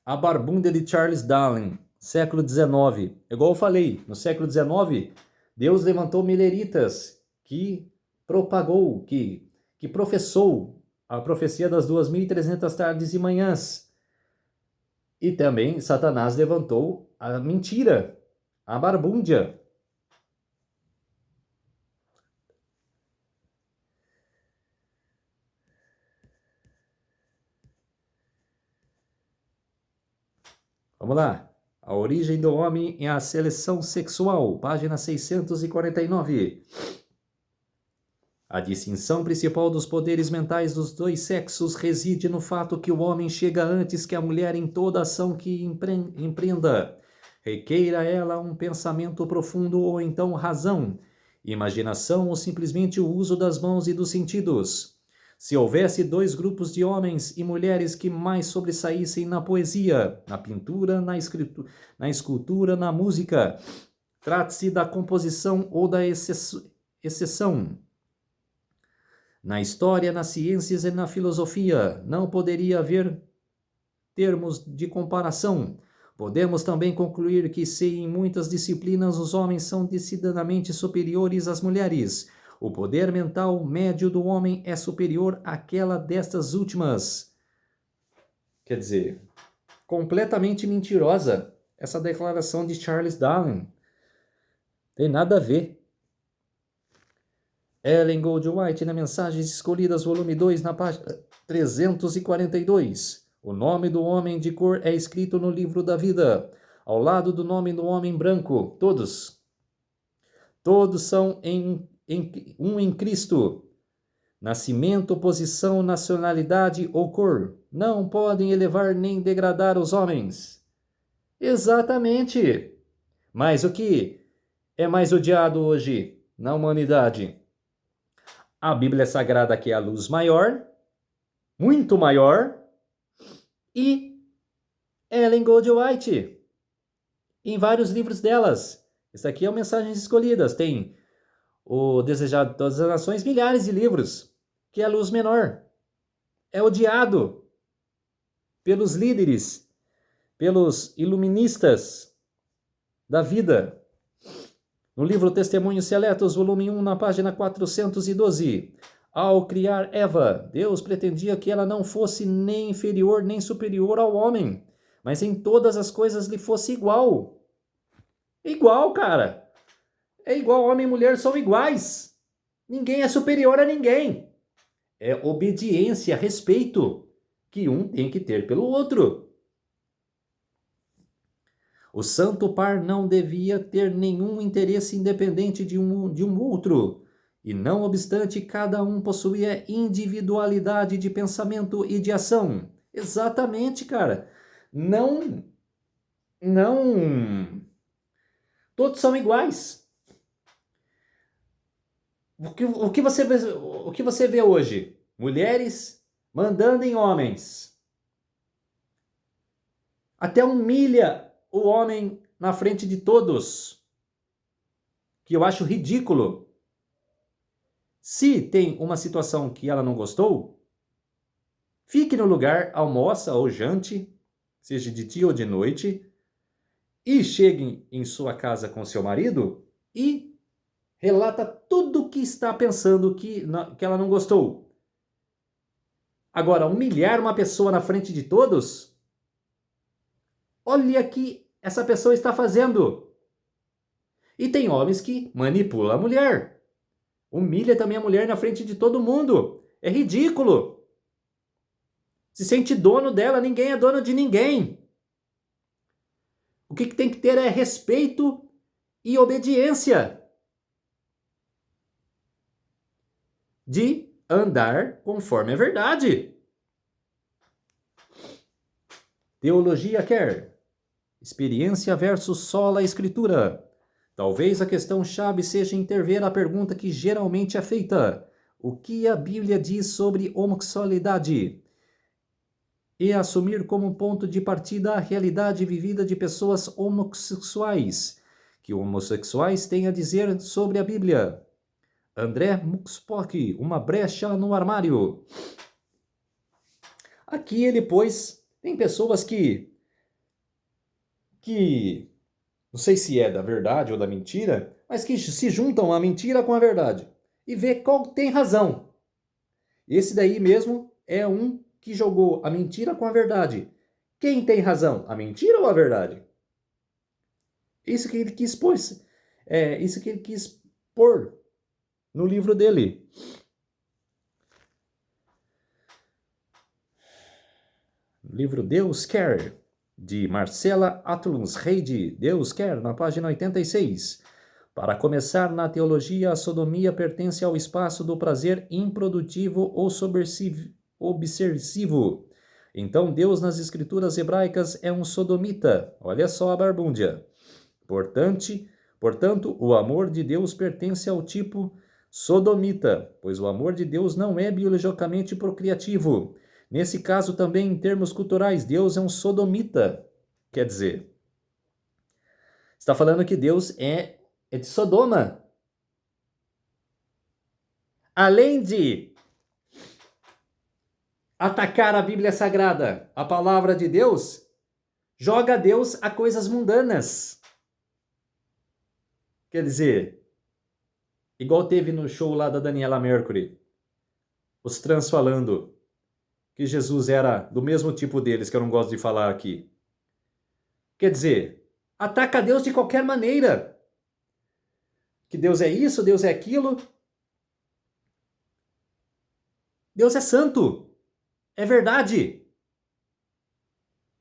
a barbúndia de Charles Darwin, século XIX. Igual eu falei, no século XIX, Deus levantou mileritas que propagou, que professou a profecia das 2.300 tardes e manhãs. E também Satanás levantou a mentira, a barbúndia. Vamos lá. A origem do homem é a seleção sexual, página 649. A distinção principal dos poderes mentais dos dois sexos reside no fato que o homem chega antes que a mulher em toda ação que empreenda. Requeira ela um pensamento profundo ou então razão, imaginação ou simplesmente o uso das mãos e dos sentidos. Se houvesse dois grupos de homens e mulheres que mais sobressaíssem na poesia, na pintura, na escultura, na música, trate-se da composição ou da exceção. Na história, nas ciências e na filosofia, não poderia haver termos de comparação. Podemos também concluir que, se em muitas disciplinas os homens são decididamente superiores às mulheres, o poder mental médio do homem é superior àquela destas últimas. Quer dizer, completamente mentirosa. essa declaração de Charles Darwin. Tem nada a ver. Ellen Goldwhite, na Mensagens Escolhidas, volume 2, na página 342. O nome do homem de cor é escrito no livro da vida, ao lado do nome do homem branco. Todos são um em Cristo. Nascimento, posição, nacionalidade ou cor não podem elevar nem degradar os homens. Exatamente. Mas o que é mais odiado hoje na humanidade? A Bíblia Sagrada, que é a luz maior, muito maior, e Ellen Goldwhite, em vários livros delas. Isso aqui é o Mensagens Escolhidas. Tem o Desejado de Todas as Nações, milhares de livros, que é a luz menor. É odiado pelos líderes, pelos iluministas da vida. No livro Testemunhos Seletos, volume 1, na página 412. Ao criar Eva, Deus pretendia que ela não fosse nem inferior nem superior ao homem, mas em todas as coisas lhe fosse igual. Igual, cara. É igual, homem e mulher são iguais. Ninguém é superior a ninguém. É obediência, respeito que um tem que ter pelo outro. O Santo Par não devia ter nenhum interesse independente de um outro, e não obstante, cada um possuía individualidade de pensamento e de ação. Exatamente, cara. Não. Todos são iguais. O que você vê hoje? Mulheres mandando em homens. Até humilha o homem na frente de todos, que eu acho ridículo. Se tem uma situação que ela não gostou, fique no lugar, almoça ou jante, seja de dia ou de noite, e chegue em sua casa com seu marido e relata tudo o que está pensando que ela não gostou. Agora, humilhar uma pessoa na frente de todos? Olha o que essa pessoa está fazendo. E tem homens que manipulam a mulher. Humilha também a mulher na frente de todo mundo. É ridículo. Se sente dono dela, ninguém é dono de ninguém. O que tem que ter é respeito e obediência. De andar conforme a verdade. Teologia quer. Experiência versus sola escritura. Talvez a questão-chave seja intervir a pergunta que geralmente é feita: o que a Bíblia diz sobre homossexualidade? E assumir como ponto de partida a realidade vivida de pessoas homossexuais. Que homossexuais têm a dizer sobre a Bíblia? André Muxpock, Uma Brecha no Armário. Aqui ele pôs, tem pessoas que não sei se é da verdade ou da mentira, mas que se juntam a mentira com a verdade e vê qual tem razão. Esse daí mesmo é um que jogou a mentira com a verdade. Quem tem razão, a mentira ou a verdade? Isso que ele quis pôr, isso que ele quis pôr no livro dele. Livro Deus Quer, de Marcela Atluns Reide. Deus Quer, na página 86. Para começar, na teologia, a sodomia pertence ao espaço do prazer improdutivo ou obsessivo. Então, Deus nas escrituras hebraicas é um sodomita. Olha só a barbúndia. Portanto, o amor de Deus pertence ao tipo sodomita, pois o amor de Deus não é biologicamente procriativo. Nesse caso, também em termos culturais, Deus é um sodomita. Quer dizer, está falando que Deus é de Sodoma. Além de atacar a Bíblia Sagrada, a palavra de Deus, joga Deus a coisas mundanas. Quer dizer, igual teve no show lá da Daniela Mercury, os trans falando que Jesus era do mesmo tipo deles, que eu não gosto de falar aqui. Quer dizer, Ataca Deus de qualquer maneira. Que Deus é isso, Deus é aquilo. Deus é santo. É verdade.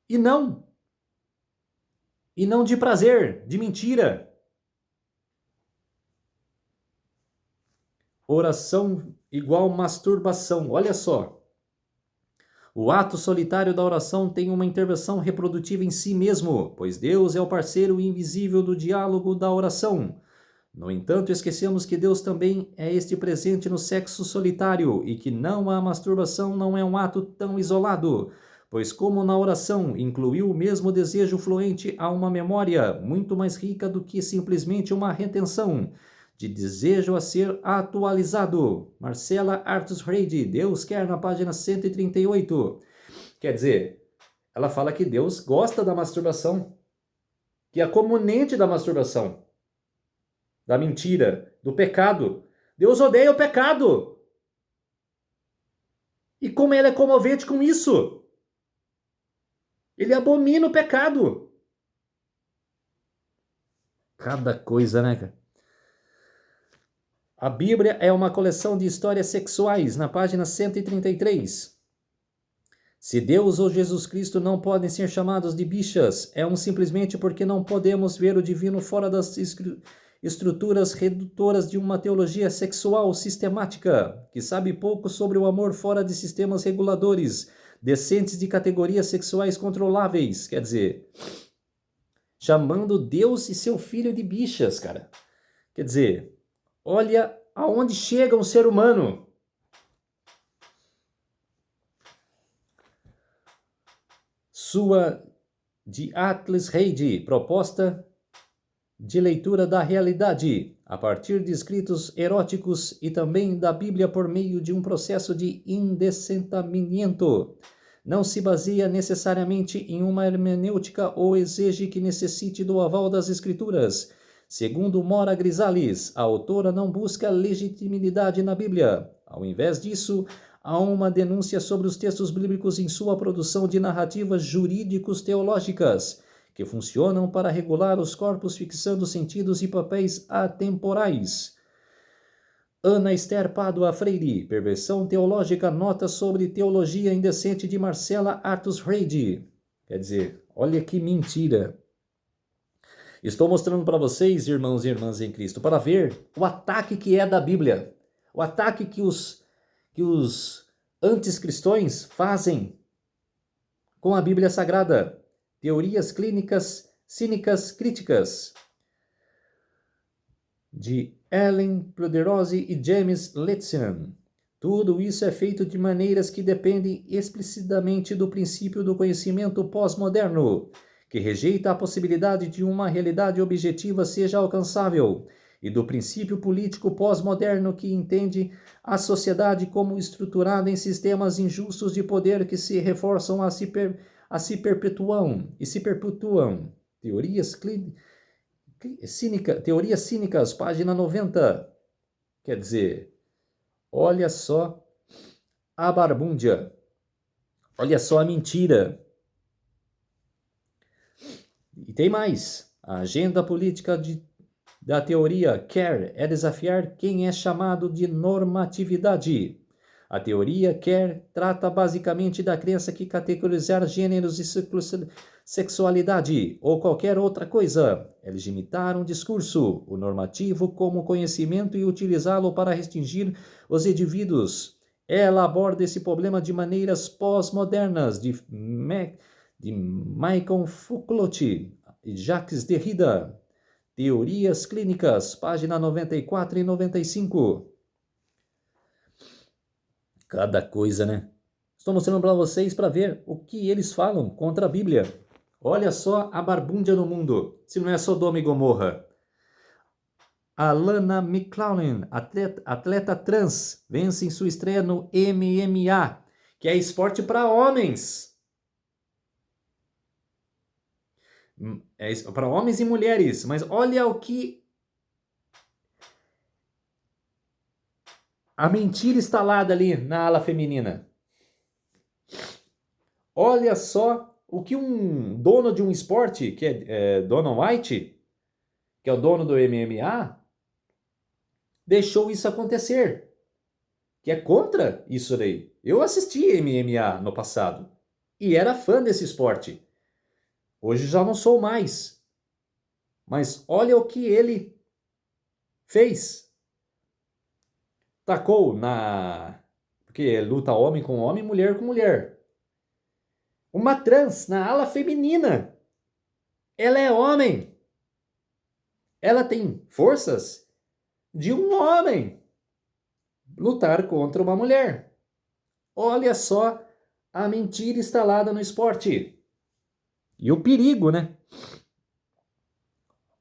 E não. E não de prazer, de mentira. Oração igual masturbação. Olha só. O ato solitário da oração tem uma intervenção reprodutiva em si mesmo, pois Deus é o parceiro invisível do diálogo da oração. No entanto, esquecemos que Deus também é este presente no sexo solitário e que não a masturbação não é um ato tão isolado, pois como na oração incluiu o mesmo desejo fluente a uma memória muito mais rica do que simplesmente uma retenção de desejo a ser atualizado. Marcela Artus Reide, Deus quer, na página 138. Quer dizer, ela fala que Deus gosta da masturbação, que é comunente da masturbação, da mentira, do pecado. Deus odeia o pecado. E como ele é comovente com isso? Ele abomina o pecado. Cada coisa, né, cara? A Bíblia é uma coleção de histórias sexuais, na página 133. Se Deus ou Jesus Cristo não podem ser chamados de bichas, é simplesmente porque não podemos ver o divino fora das estruturas redutoras de uma teologia sexual sistemática, que sabe pouco sobre o amor fora de sistemas reguladores, decentes de categorias sexuais controláveis. Quer dizer, chamando Deus e seu filho de bichas, cara. Quer dizer, olha aonde chega um ser humano. Sua de Atlas Reide, proposta de leitura da realidade, a partir de escritos eróticos e também da Bíblia por meio de um processo de indecentamento. Não se baseia necessariamente em uma hermenêutica ou exege que necessite do aval das Escrituras. Segundo Mora Grisales, a autora não busca legitimidade na Bíblia. Ao invés disso, há uma denúncia sobre os textos bíblicos em sua produção de narrativas jurídicos-teológicas, que funcionam para regular os corpos fixando sentidos e papéis atemporais. Ana Esther Pádua Freire, Perversão Teológica, nota sobre teologia indecente de Marcela Artus Reide. Quer dizer, olha que mentira. Estou mostrando para vocês, irmãos e irmãs em Cristo, para ver o ataque que é da Bíblia. O ataque que os anticristãos fazem com a Bíblia Sagrada. Teorias clínicas, cínicas, críticas. De Ellen Pluderose e James Letson. Tudo isso é feito de maneiras que dependem explicitamente do princípio do conhecimento pós-moderno, que rejeita a possibilidade de uma realidade objetiva seja alcançável, e do princípio político pós-moderno que entende a sociedade como estruturada em sistemas injustos de poder que se reforçam se perpetuam. Teorias cínicas, página 90. Quer dizer, olha só a barbúndia, olha só a mentira. E tem mais. A agenda política da teoria Care é desafiar quem é chamado de normatividade. A teoria Care trata basicamente da crença que categorizar gêneros e sexualidade ou qualquer outra coisa é legitimar um discurso, o normativo como conhecimento e utilizá-lo para restringir os indivíduos. Ela aborda esse problema de maneiras pós-modernas de Michael Foucault e Jacques Derrida. Teorias Clínicas, página 94 e 95. Cada coisa, né? Estou mostrando para vocês para ver o que eles falam contra a Bíblia. Olha só a barbúndia no mundo, se não é Sodoma e Gomorra. Alana McLaughlin, atleta trans, vence em sua estreia no MMA, que é esporte para homens. É para homens e mulheres, mas olha o que a mentira instalada ali na ala feminina. Olha só o que um dono de um esporte, que é Dana White, que é o dono do MMA, deixou isso acontecer, que é contra isso daí. Eu assisti MMA no passado e era fã desse esporte. Hoje já não sou mais. Mas olha o que ele fez. Tacou na... Porque é luta homem com homem, mulher com mulher. Uma trans na ala feminina. Ela é homem. Ela tem forças de um homem lutar contra uma mulher. Olha só a mentira instalada no esporte. E o perigo, né?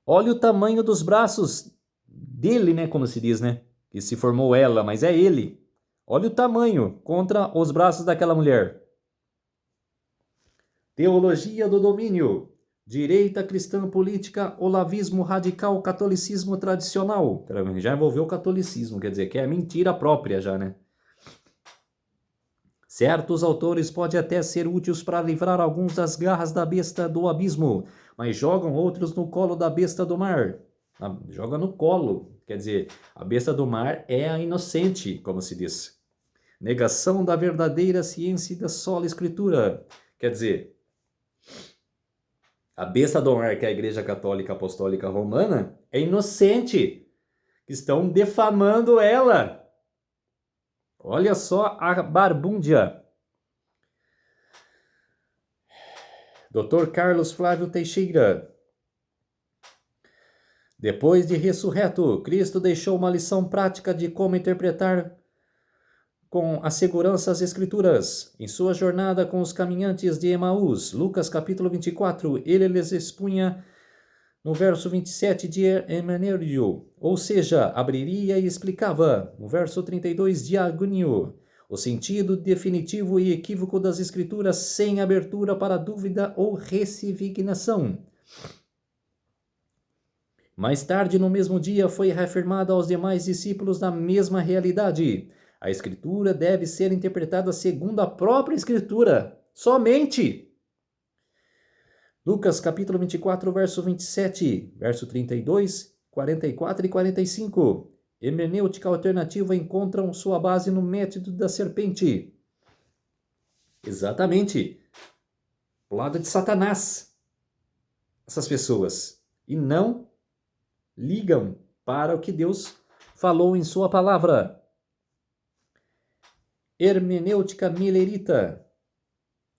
Olha o tamanho dos braços dele, né? Como se diz, né? Que se formou ela, mas é ele. Olha o tamanho contra os braços daquela mulher. Teologia do domínio. Direita cristã política, olavismo radical, catolicismo tradicional. Já envolveu o catolicismo, quer dizer, que é mentira própria já, né? Certos autores podem até ser úteis para livrar alguns das garras da besta do abismo, mas jogam outros no colo da besta do mar. Joga no colo, quer dizer, a besta do mar é a inocente, como se diz. Negação da verdadeira ciência e da sola escritura. Quer dizer, a besta do mar, que é a Igreja Católica Apostólica Romana, é inocente. Estão defamando ela. Olha só a barbúndia. Dr. Carlos Flávio Teixeira. Depois de ressurreto, Cristo deixou uma lição prática de como interpretar com a segurança as Escrituras. Em sua jornada com os caminhantes de Emaús, Lucas capítulo 24, ele lhes expunha no verso 27 de hermenêutico, ou seja, abriria e explicava, no verso 32, diagonio, o sentido definitivo e equívoco das Escrituras sem abertura para dúvida ou ressignificação. Mais tarde, no mesmo dia, foi reafirmada aos demais discípulos da mesma realidade. A Escritura deve ser interpretada segundo a própria Escritura, somente. Lucas capítulo 24, verso 27, verso 32, 44 e 45. Hermenêutica alternativa encontram sua base no método da serpente. Exatamente. O lado de Satanás. Essas pessoas. E não ligam para o que Deus falou em sua palavra. Hermenêutica Millerita.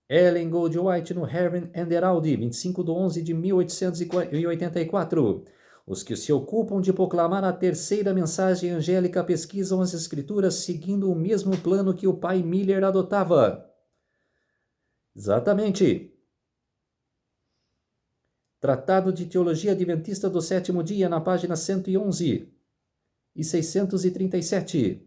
Ellen Goldwhite no Herman and Herald, 25/11/1884. Os que se ocupam de proclamar a terceira mensagem angélica pesquisam as Escrituras seguindo o mesmo plano que o pai Miller adotava. Exatamente. Tratado de Teologia Adventista do Sétimo Dia, na página 111 e 637.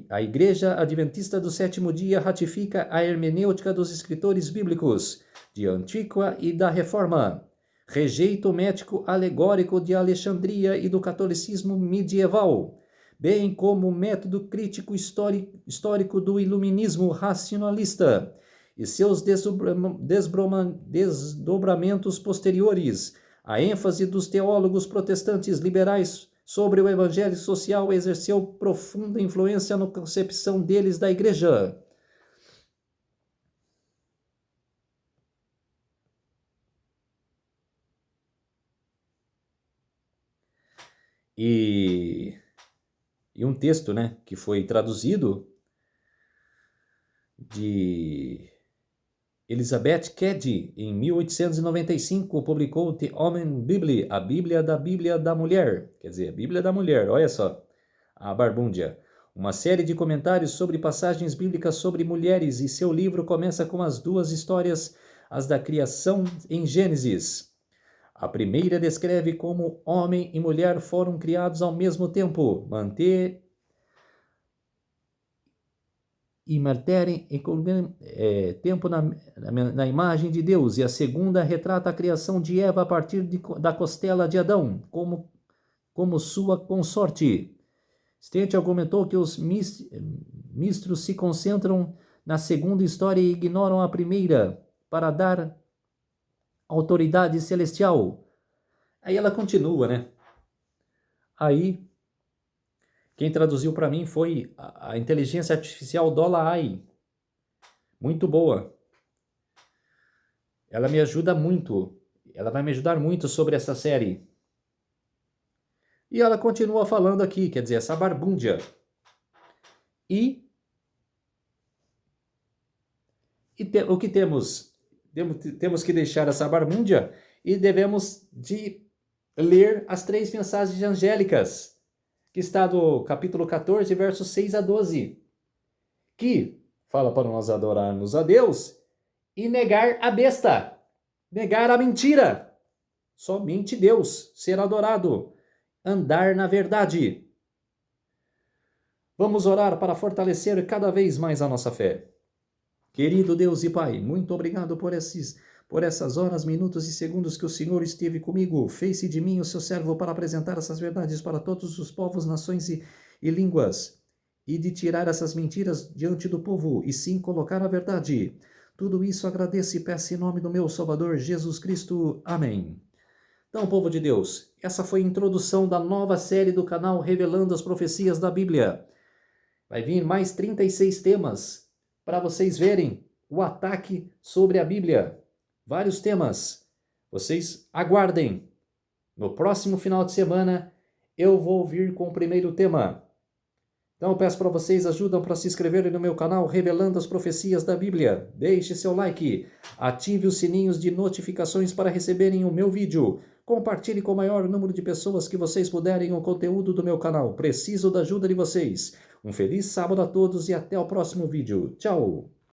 A Igreja Adventista do Sétimo Dia ratifica a hermenêutica dos escritores bíblicos de Antíqua e da Reforma. Rejeita o método alegórico de Alexandria e do catolicismo medieval, bem como o método crítico histórico do iluminismo racionalista e seus desdobramentos posteriores. A ênfase dos teólogos protestantes liberais sobre o evangelho social exerceu profunda influência na concepção deles da igreja. E um texto, né, que foi traduzido de Elizabeth Cady, em 1895, publicou The Woman Bible, a Bíblia da Mulher. Quer dizer, a Bíblia da Mulher, olha só, a barbúndia. Uma série de comentários sobre passagens bíblicas sobre mulheres, e seu livro começa com as duas histórias, as da criação em Gênesis. A primeira descreve como homem e mulher foram criados ao mesmo tempo, manterem tempo na imagem de Deus, e a segunda retrata a criação de Eva a partir da costela de Adão, como sua consorte. Stent argumentou que os mistros se concentram na segunda história e ignoram a primeira, para dar autoridade celestial. Aí ela continua, né? Aí, quem traduziu para mim foi a inteligência artificial Dola-AI. Muito boa. Ela me ajuda muito. Ela vai me ajudar muito sobre essa série. E ela continua falando aqui, quer dizer, essa barbúndia. E o que temos? Temos que deixar essa barbúndia e devemos de ler as 3 mensagens angélicas, que está do capítulo 14, versos 6 a 12, que fala para nós adorarmos a Deus e negar a besta, negar a mentira. Somente Deus será adorado, andar na verdade. Vamos orar para fortalecer cada vez mais a nossa fé. Querido Deus e Pai, muito obrigado por essas horas, minutos e segundos que o Senhor esteve comigo. Fez-se de mim o seu servo para apresentar essas verdades para todos os povos, nações e línguas, e de tirar essas mentiras diante do povo, e sim colocar a verdade. Tudo isso agradeço e peço em nome do meu Salvador Jesus Cristo. Amém. Então, povo de Deus, essa foi a introdução da nova série do canal Revelando as Profecias da Bíblia. Vai vir mais 36 temas para vocês verem o ataque sobre a Bíblia. Vários temas. Vocês aguardem. No próximo final de semana, eu vou vir com o primeiro tema. Então, eu peço para vocês ajudam para se inscreverem no meu canal Revelando as Profecias da Bíblia. Deixe seu like, ative os sininhos de notificações para receberem o meu vídeo. Compartilhe com o maior número de pessoas que vocês puderem o conteúdo do meu canal. Preciso da ajuda de vocês. Um feliz sábado a todos e até o próximo vídeo. Tchau!